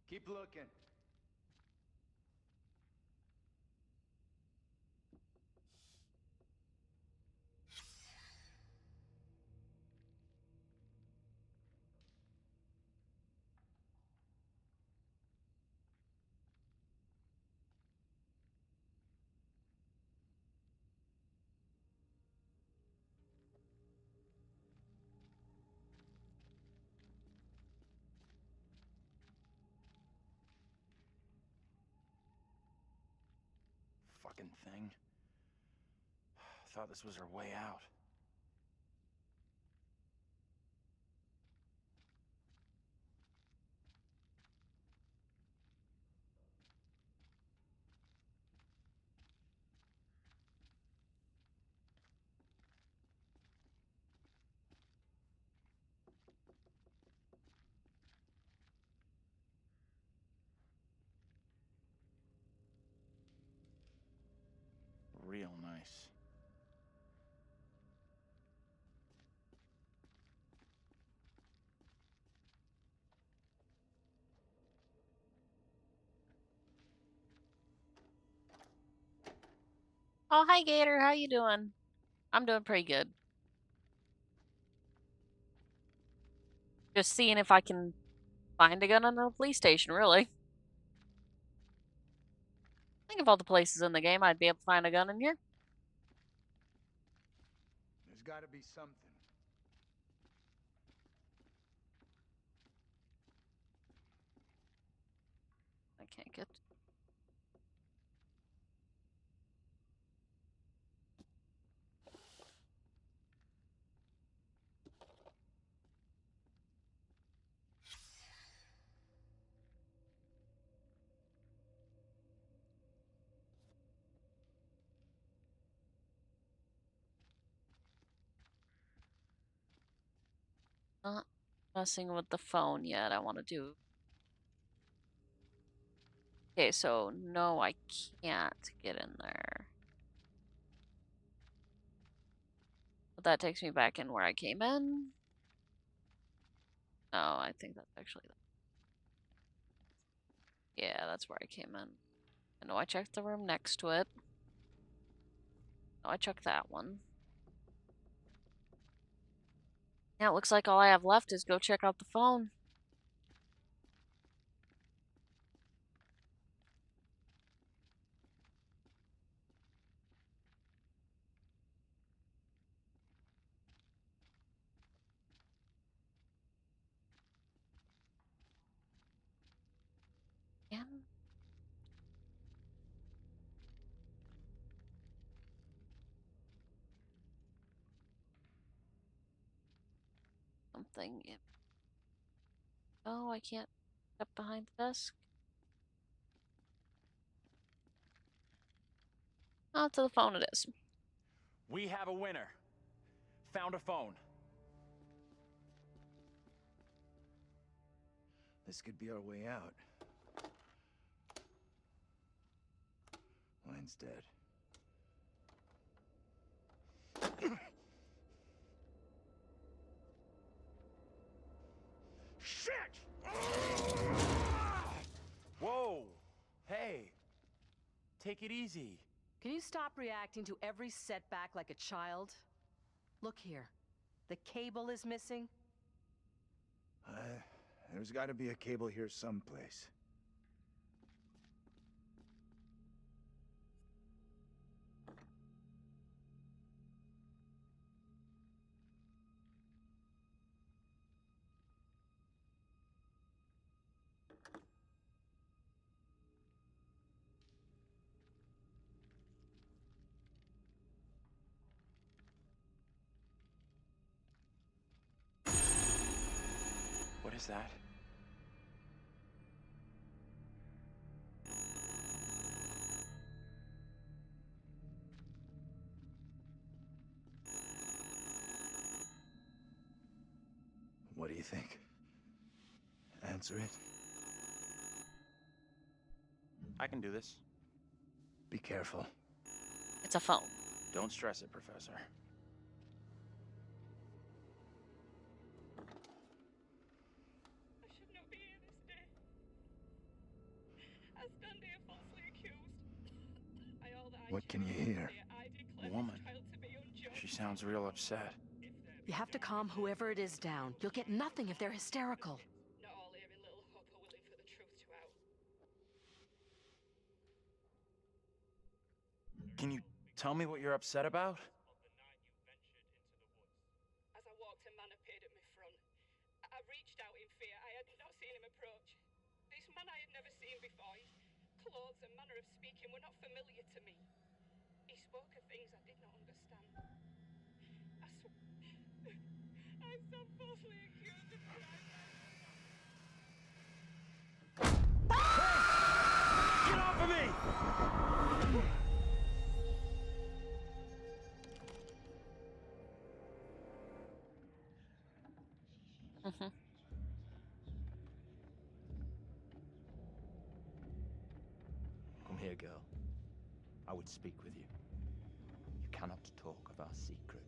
Keep looking. Fucking thing. Thought this was our way out. Oh, nice. Oh, hi Gator, how you doing? I'm doing pretty good. Just seeing if I can find a gun in a police station, really. Think of all the places in the game I'd be able to find a gun in here. There's got to be something. I can't get. Not messing with the phone yet. I want to do. Okay, so no, I can't get in there. But that takes me back in where I came in. No, I think that's actually. Yeah, that's where I came in. I know I checked the room next to it. No, I checked that one. Yeah, it looks like all I have left is go check out the phone. Yeah. Something. Oh, I can't step behind the desk. Oh, to the phone it is. We have a winner. Found a phone. This could be our way out. Line's dead. Shit! Whoa! Hey! Take it easy. Can you stop reacting to every setback like a child? Look here. The cable is missing. There's got to be a cable here someplace. What is that? What do you think? Answer it. I can do this. Be careful. It's a phone. Don't stress it, Professor. I should not be here this day. I stand here falsely accused. What can you hear? Woman. She sounds real upset. You have to calm whoever it is down. You'll get nothing if they're hysterical. Not all here in Little Hope are willing for the truth to out. Can you tell me what you're upset about? As I walked, a man appeared at my front. I reached out in fear. I had not seen him approach. This man I had never seen before. His clothes and manner of speaking were not familiar to me. He spoke of things I did not understand. I stand falsely accused of crime. Get off of me! Come here, girl. I would speak with you. You cannot talk of our secret.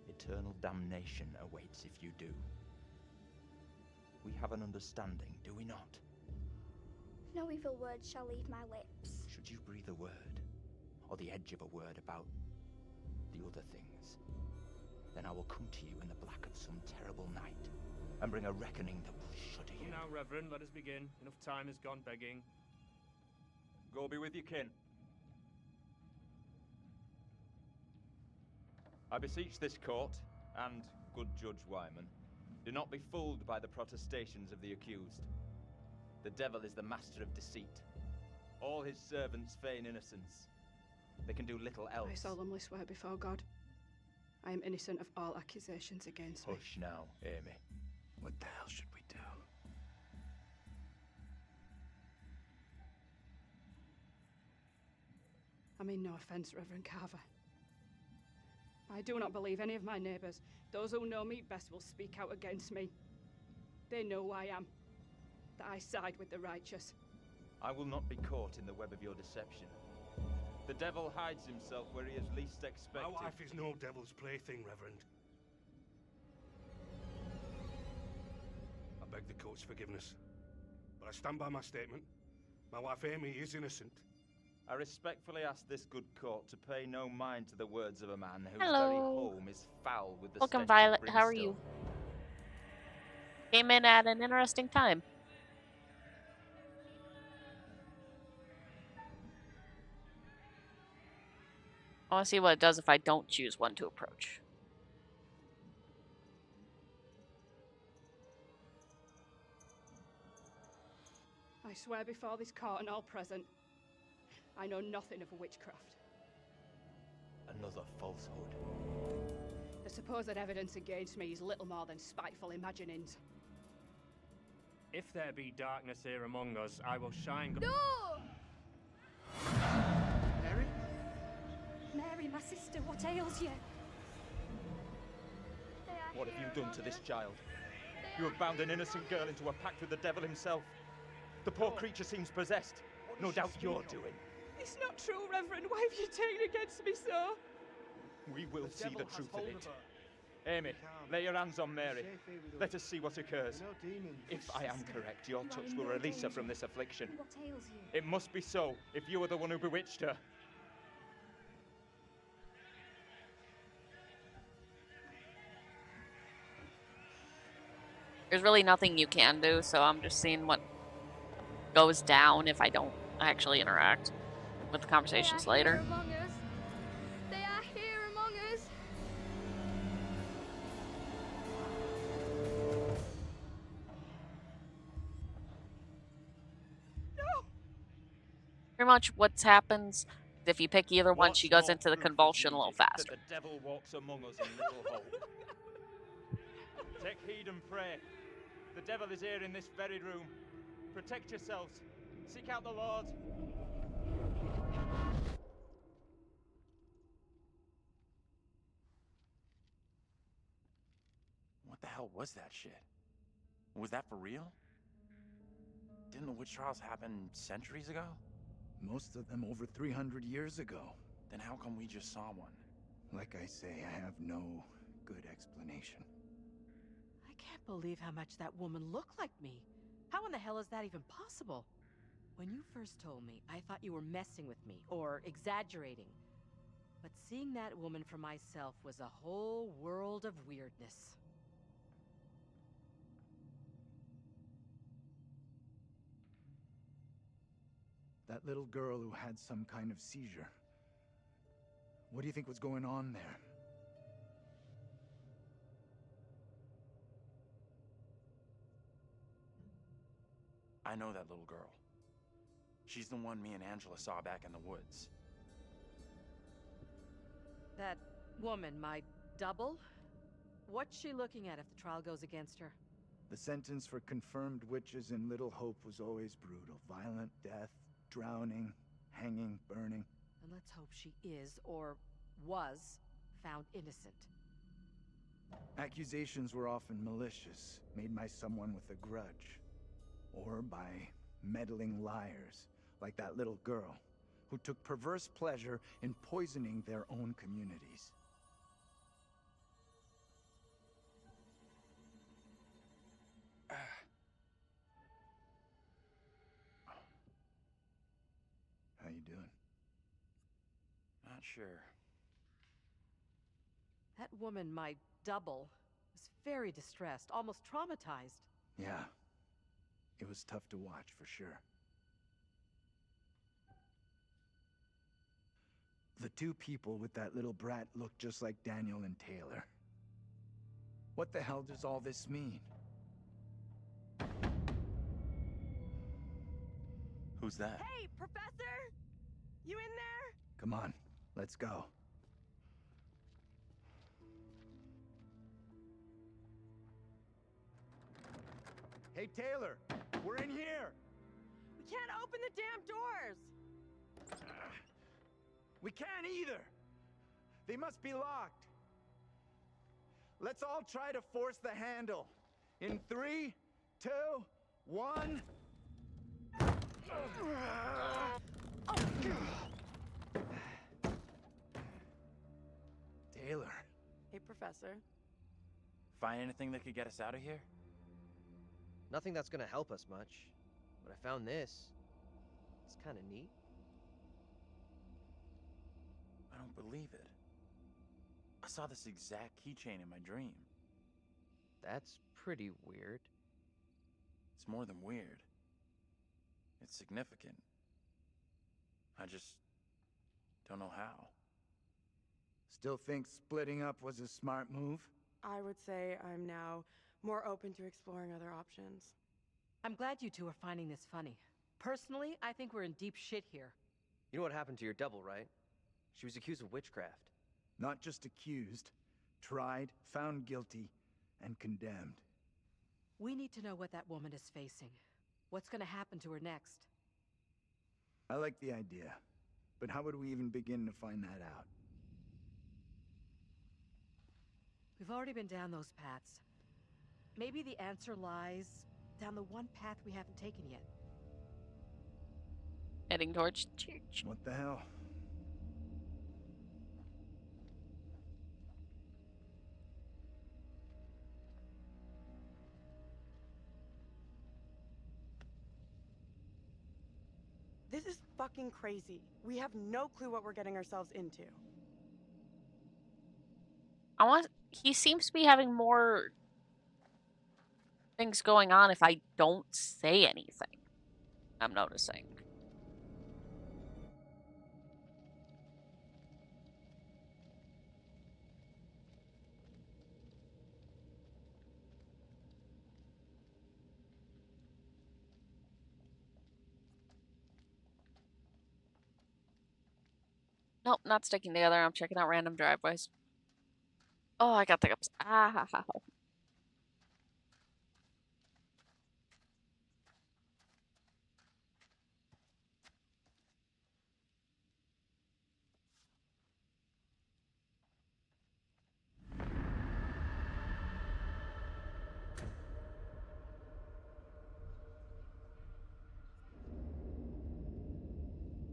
Eternal damnation awaits if you do. We have an understanding, do we not? No evil word shall leave my lips. Should you breathe a word, or the edge of a word about the other things, then I will come to you in the black of some terrible night, and bring a reckoning that will shudder you. Now, Reverend, let us begin. Enough time has gone begging. Go be with your kin. I beseech this court, and good Judge Wyman, do not be fooled by the protestations of the accused. The devil is the master of deceit. All his servants feign innocence. They can do little else. I solemnly swear before God, I am innocent of all accusations against me. Hush now, Amy. What the hell should we do? I mean no offense, Reverend Carver. I do not believe any of my neighbors. Those who know me best will speak out against me. They know who I am, that I side with the righteous. I will not be caught in the web of your deception. The devil hides himself where he is least expected. My wife is no devil's plaything, Reverend. I beg the court's forgiveness, but I stand by my statement. My wife Amy is innocent. I respectfully ask this good court to pay no mind to the words of a man whose Hello. very home is foul with the Welcome, stench of Violet. How are brimstone. you? Came in at an interesting time. I want to see what it does if I don't choose one to approach. I swear before this court and all present, I know nothing of witchcraft. Another falsehood. The supposed evidence against me is little more than spiteful imaginings. If there be darkness here among us, I will shine. No! Mary? Mary, my sister, what ails you? What have you done to this child? You have bound an innocent girl into a pact with the devil himself. The poor creature seems possessed. No doubt you're doing. It's not true, Reverend. Why have you taken against me so? We will see the truth of it. Amy, lay your hands on Mary. Let us see what occurs. If I am correct, your touch will release her from this affliction. What ails you? It must be so, if you are the one who bewitched her. There's really nothing you can do, so I'm just seeing what goes down if I don't actually interact with the conversations later. Among us. They are here among us. Pretty much what happens if you pick either one, she goes into the convulsion a little faster. That the devil walks among us in Little Hope. Take heed and pray. The devil is here in this very room. Protect yourselves. Seek out the Lord. What the hell was that shit? Was that for real? Didn't the witch trials happen centuries ago? Most of them over 300 years ago. Then how come we just saw one? Like I say, I have no good explanation. I can't believe how much that woman looked like me. How in the hell is that even possible? When you first told me, I thought you were messing with me, or exaggerating. But seeing that woman for myself was a whole world of weirdness. That little girl who had some kind of seizure. What do you think was going on there? I know that little girl. She's the one me and Angela saw back in the woods. That woman, my double? What's she looking at if the trial goes against her? The sentence for confirmed witches in Little Hope was always brutal. Violent death, drowning, hanging, burning. And let's hope she is, or was, found innocent. Accusations were often malicious, made by someone with a grudge. Or by meddling liars, like that little girl, who took perverse pleasure in poisoning their own communities. How you doing? Not sure. That woman, my double, was very distressed, almost traumatized. Yeah. It was tough to watch, for sure. The two people with that little brat look just like Daniel and Taylor. What the hell does all this mean? Who's that? Hey, Professor! You in there? Come on, let's go. Hey, Taylor! We're in here! We can't open the damn doors! We can't either! They must be locked. Let's all try to force the handle. In 3, 2, 1... Taylor. Hey, Professor. Find anything that could get us out of here? Nothing that's gonna help us much. But I found this. It's kind of neat. I don't believe it. I saw this exact keychain in my dream. That's pretty weird. It's more than weird. It's significant. I just don't know how. Still think splitting up was a smart move? I would say I'm now more open to exploring other options. I'm glad you two are finding this funny. Personally, I think we're in deep shit here. You know what happened to your double, right? She was accused of witchcraft. Not just accused, tried, found guilty, and condemned. We need to know what that woman is facing. What's gonna happen to her next? I like the idea, but how would we even begin to find that out? We've already been down those paths. Maybe the answer lies down the one path we haven't taken yet. Heading towards church. What the hell? This is fucking crazy. We have no clue what we're getting ourselves into. He seems to be having more things going on if I don't say anything. I'm noticing. Nope, not sticking together. I'm checking out random driveways. Oh, I got the ups. Ah.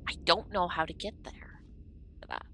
I don't know how to get there. That.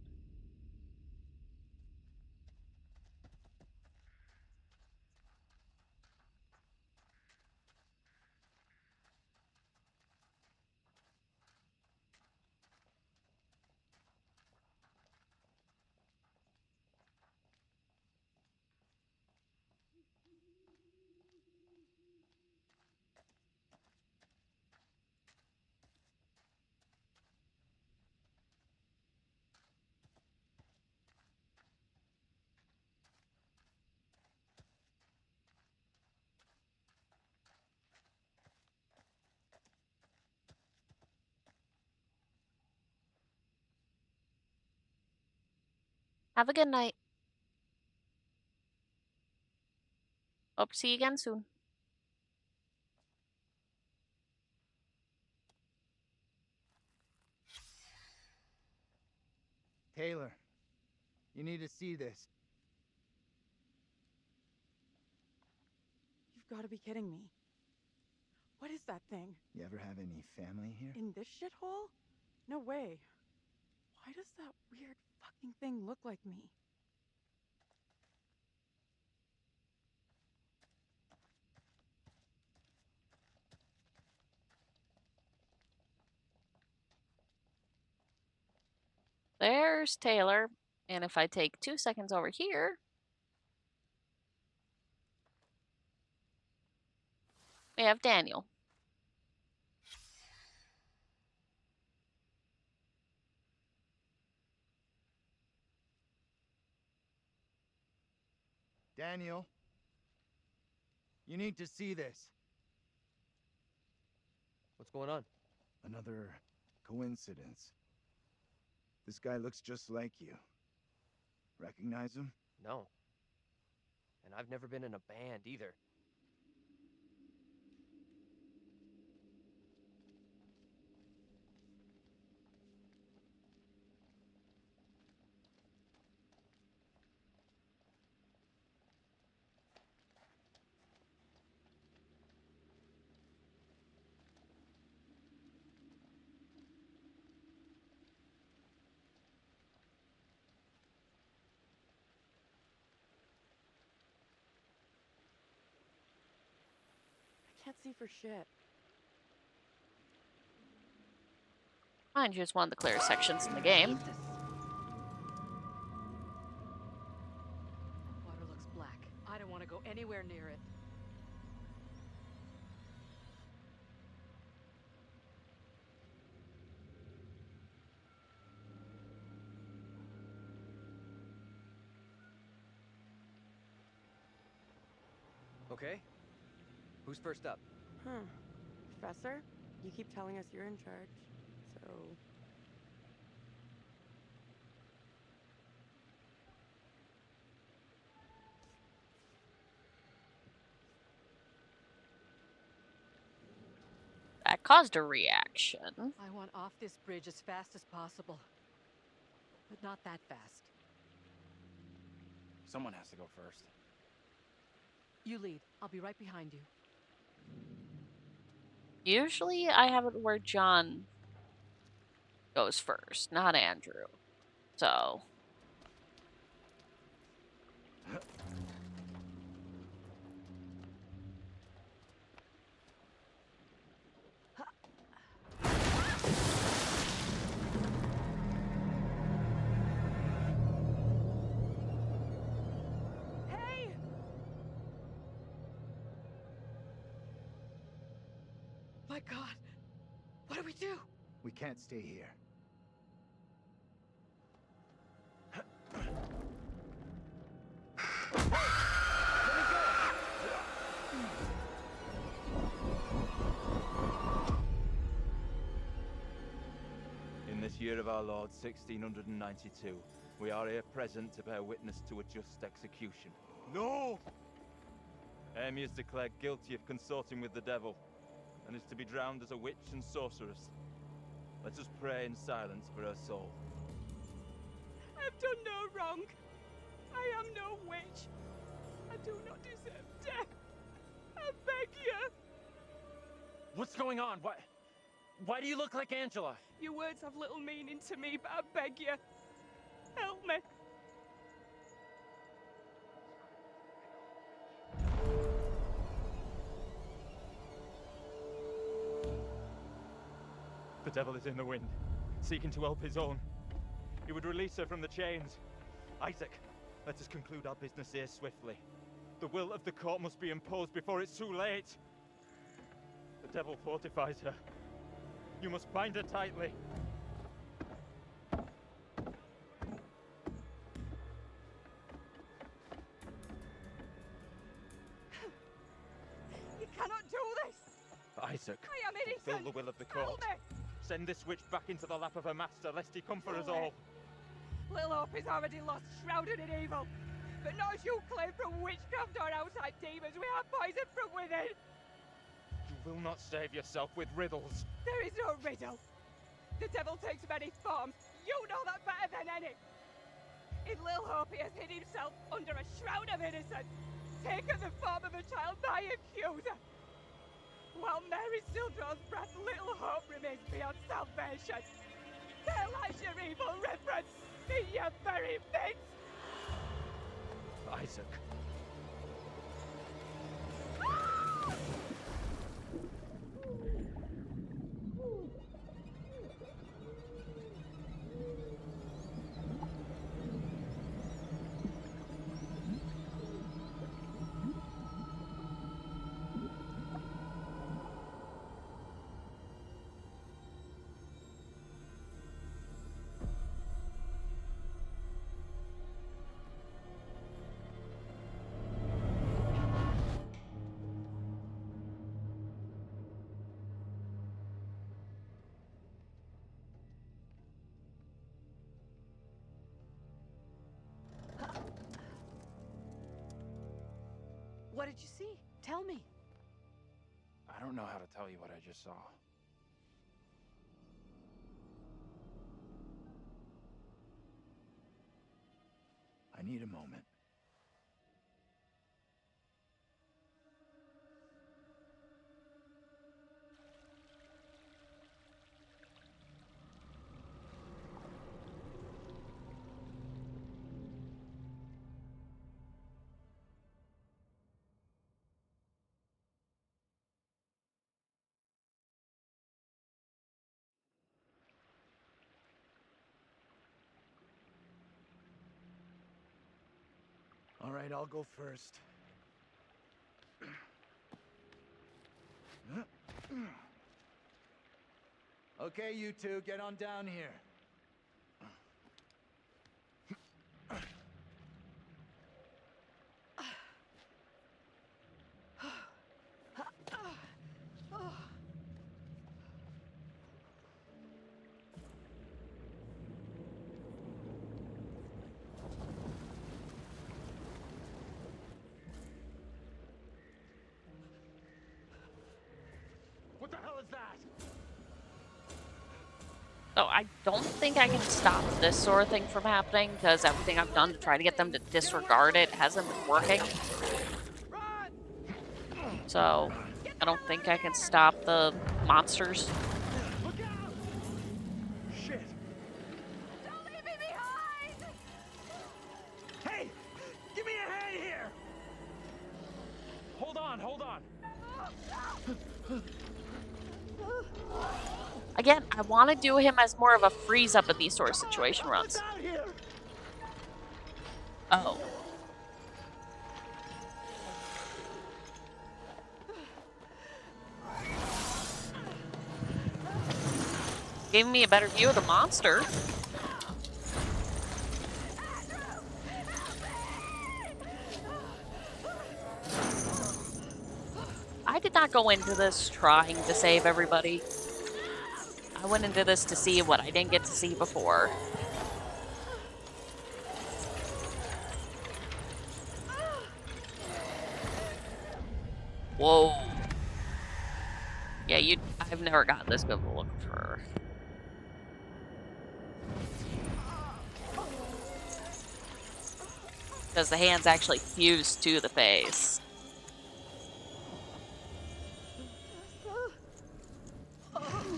Have a good night. Hope to see you again soon. Taylor, you need to see this. You've got to be kidding me. What is that thing? You ever have any family here? In this shithole? No way. Why does that weird fucking thing look like me? There's Taylor. And if I take 2 seconds over here, we have Daniel. Daniel, you need to see this. What's going on? Another coincidence. This guy looks just like you. Recognize him? No. And I've never been in a band either. I can't see for shit. Mind you, it's one of the clearest sections in the game. Water looks black. I don't want to go anywhere near it. Okay. Who's first up? Professor, you keep telling us you're in charge, so... That caused a reaction. I want off this bridge as fast as possible. But not that fast. Someone has to go first. You lead. I'll be right behind you. Usually I have it where John goes first, not Andrew. So... Hey! My God! What do we do? We can't stay here. In this year of our Lord, 1692, we are here present to bear witness to a just execution. No! Amy is declared guilty of consorting with the devil, and is to be drowned as a witch and sorceress. Let us pray in silence for her soul. I've done no wrong. I am no witch. I do not deserve death. I beg you. What's going on? Why do you look like Angela? Your words have little meaning to me, but I beg you. Help me. The devil is in the wind, seeking to help his own. He would release her from the chains. Isaac, let us conclude our business here swiftly. The will of the court must be imposed before it's too late. The devil fortifies her. You must bind her tightly. You cannot do this. Isaac, I am innocent. fulfill the will of the court. Help me. Send this witch back into the lap of her master, lest he come for us Too late. all. Little Hope is already lost, shrouded in evil. But not as you claim from witchcraft or outside demons. We are poisoned from within. You will not save yourself with riddles. There is no riddle. The devil takes many forms. You know that better than any. In Little Hope, he has hid himself under a shroud of innocence, taken the form of a child by accuser. While Mary still draws breath, Little Hope remains beyond salvation. There lies your evil, Reverend in your very face! Isaac. What did you see? Tell me. I don't know how to tell you what I just saw. I need a moment. All right, I'll go first. Okay, you two, get on down here. What the hell is that? So I don't think I can stop this sort of thing from happening because everything I've done to try to get them to disregard it hasn't been working. So I don't think I can stop the monsters. Shit! Don't leave me behind! Hey! Give me a hand here! Hold on, hold on. Again, I want to do him as more of a freeze up in these sort of situation runs. Oh. Gave me a better view of the monster. I did not go into this trying to save everybody. I went into this to see what I didn't get to see before. Whoa. Yeah, I've never gotten this good of a look for her. Because the hands actually fuse to the face.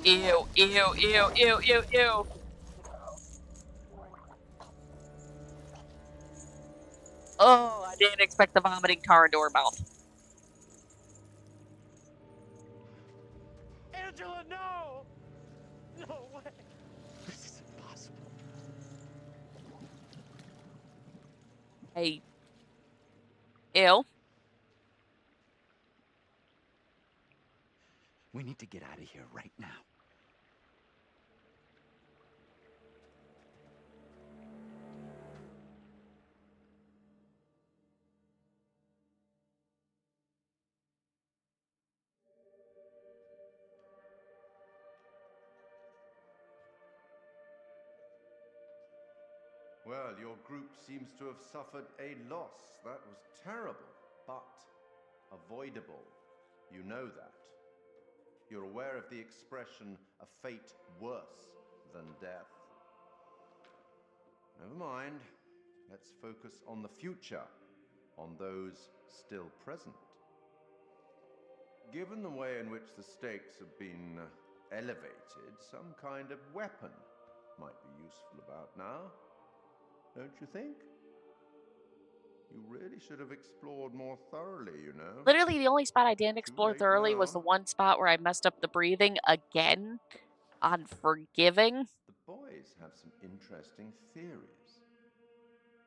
Ew, ew, ew, ew, ew, ew. Oh, I didn't expect the vomiting tar into her mouth. Angela, no! No way! This is impossible. Hey. Ew. We need to get out of here right now. Well, your group seems to have suffered a loss. That was terrible, but avoidable. You know that. You're aware of the expression, a fate worse than death. Never mind. Let's focus on the future, on those still present. Given the way in which the stakes have been elevated, some kind of weapon might be useful about now. don't you think? You really should have explored more thoroughly, you know. Literally, the only spot I didn't explore late thoroughly was the now. one spot where I messed up the breathing again on Forgiving. The boys have some interesting theories.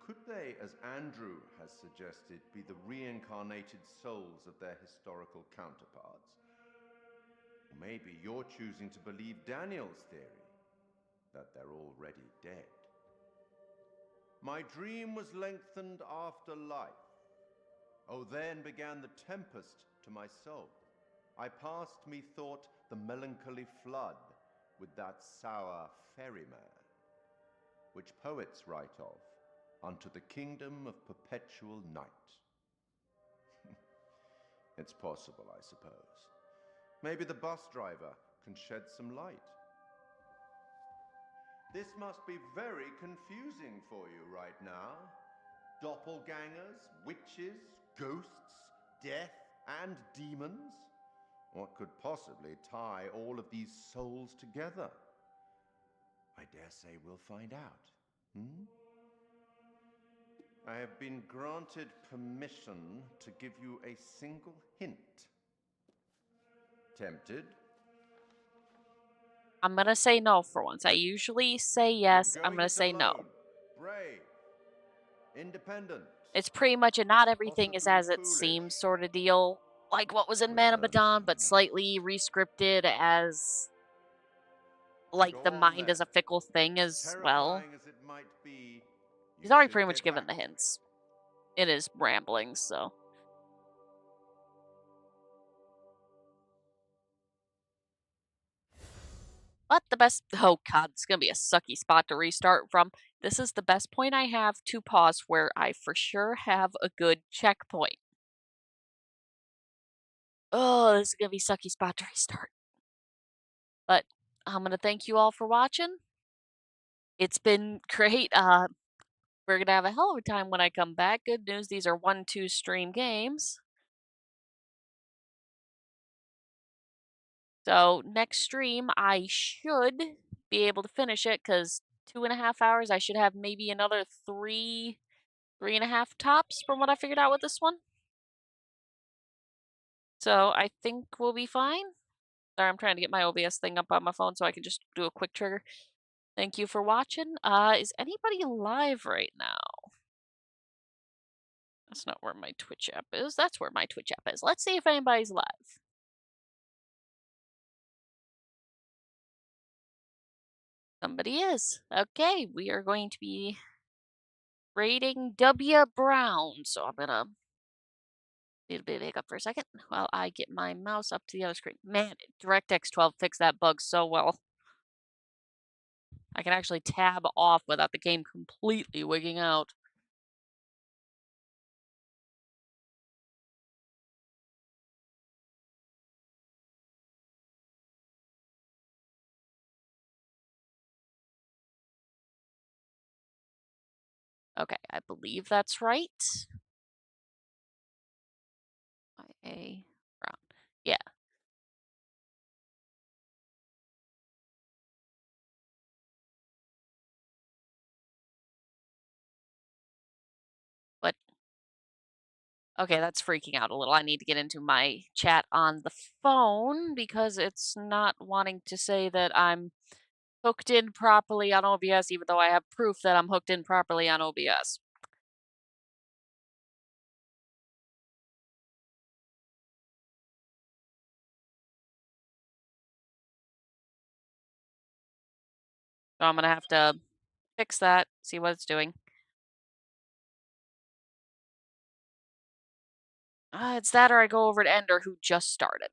Could they, as Andrew has suggested, be the reincarnated souls of their historical counterparts? Or maybe you're choosing to believe Daniel's theory, that they're already dead. My dream was lengthened after life. Oh, then began the tempest to my soul. I passed, methought, the melancholy flood with that sour ferryman, which poets write of, unto the kingdom of perpetual night. It's possible, I suppose. Maybe the bus driver can shed some light. This must be very confusing for you right now. Doppelgangers, witches, ghosts, death, and demons. What could possibly tie all of these souls together? I dare say we'll find out. I have been granted permission to give you a single hint. Tempted? I'm gonna say no for once. I usually say yes. I'm Going gonna it say no. alone, brave, independent. It's pretty much a not everything is Possibly as it foolish. seems sort of deal. Like what was in We'll Man learn of Medan, soon but enough. slightly rescripted as like Go the on, mind then. is a fickle thing as well. Terrifying as it might be, He's you already should pretty much get given back the to it. hints. It is ramblings, so. But the best, oh god, it's gonna be a sucky spot to restart from. This is the best point I have to pause where I for sure have a good checkpoint. Oh, this is gonna be a sucky spot to restart. But I'm gonna thank you all for watching. It's been great. We're gonna have a hell of a time when I come back. Good news, these are 1-2 stream games. So next stream, I should be able to finish it because 2.5 hours. I should have maybe another 3.5 tops from what I figured out with this one. So I think we'll be fine. Sorry, I'm trying to get my OBS thing up on my phone so I can just do a quick trigger. Thank you for watching. Is anybody live right now? That's not where my Twitch app is. That's where my Twitch app is. Let's see if anybody's live. Somebody is. Okay, we are going to be rating W. Brown. So I'm gonna need a bit of makeup for a second while I get my mouse up to the other screen. Man, DirectX 12 fixed that bug so well. I can actually tab off without the game completely wigging out. Okay, I believe that's right. A Brown. Yeah. What? Okay, that's freaking out a little. I need to get into my chat on the phone because it's not wanting to say that I'm hooked in properly on OBS, even though I have proof that I'm hooked in properly on OBS. So I'm gonna have to fix that, see what it's doing. It's that or I go over to Ender, who just started.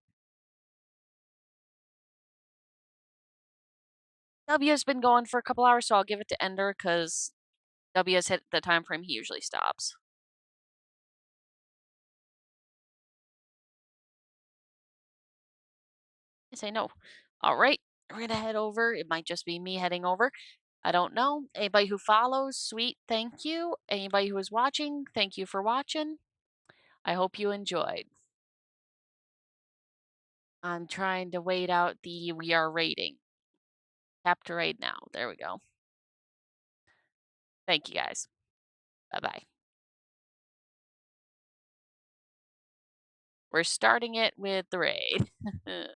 W has been going for a couple hours, so I'll give it to Ender because W has hit the time frame he usually stops. I say no. All right, we're gonna head over. It might just be me heading over. I don't know. Anybody who follows, sweet, thank you. Anybody who is watching, thank you for watching. I hope you enjoyed. I'm trying to wait out the we are rating. Tap to rate now. There we go. Thank you guys. Bye bye. We're starting it with the raid.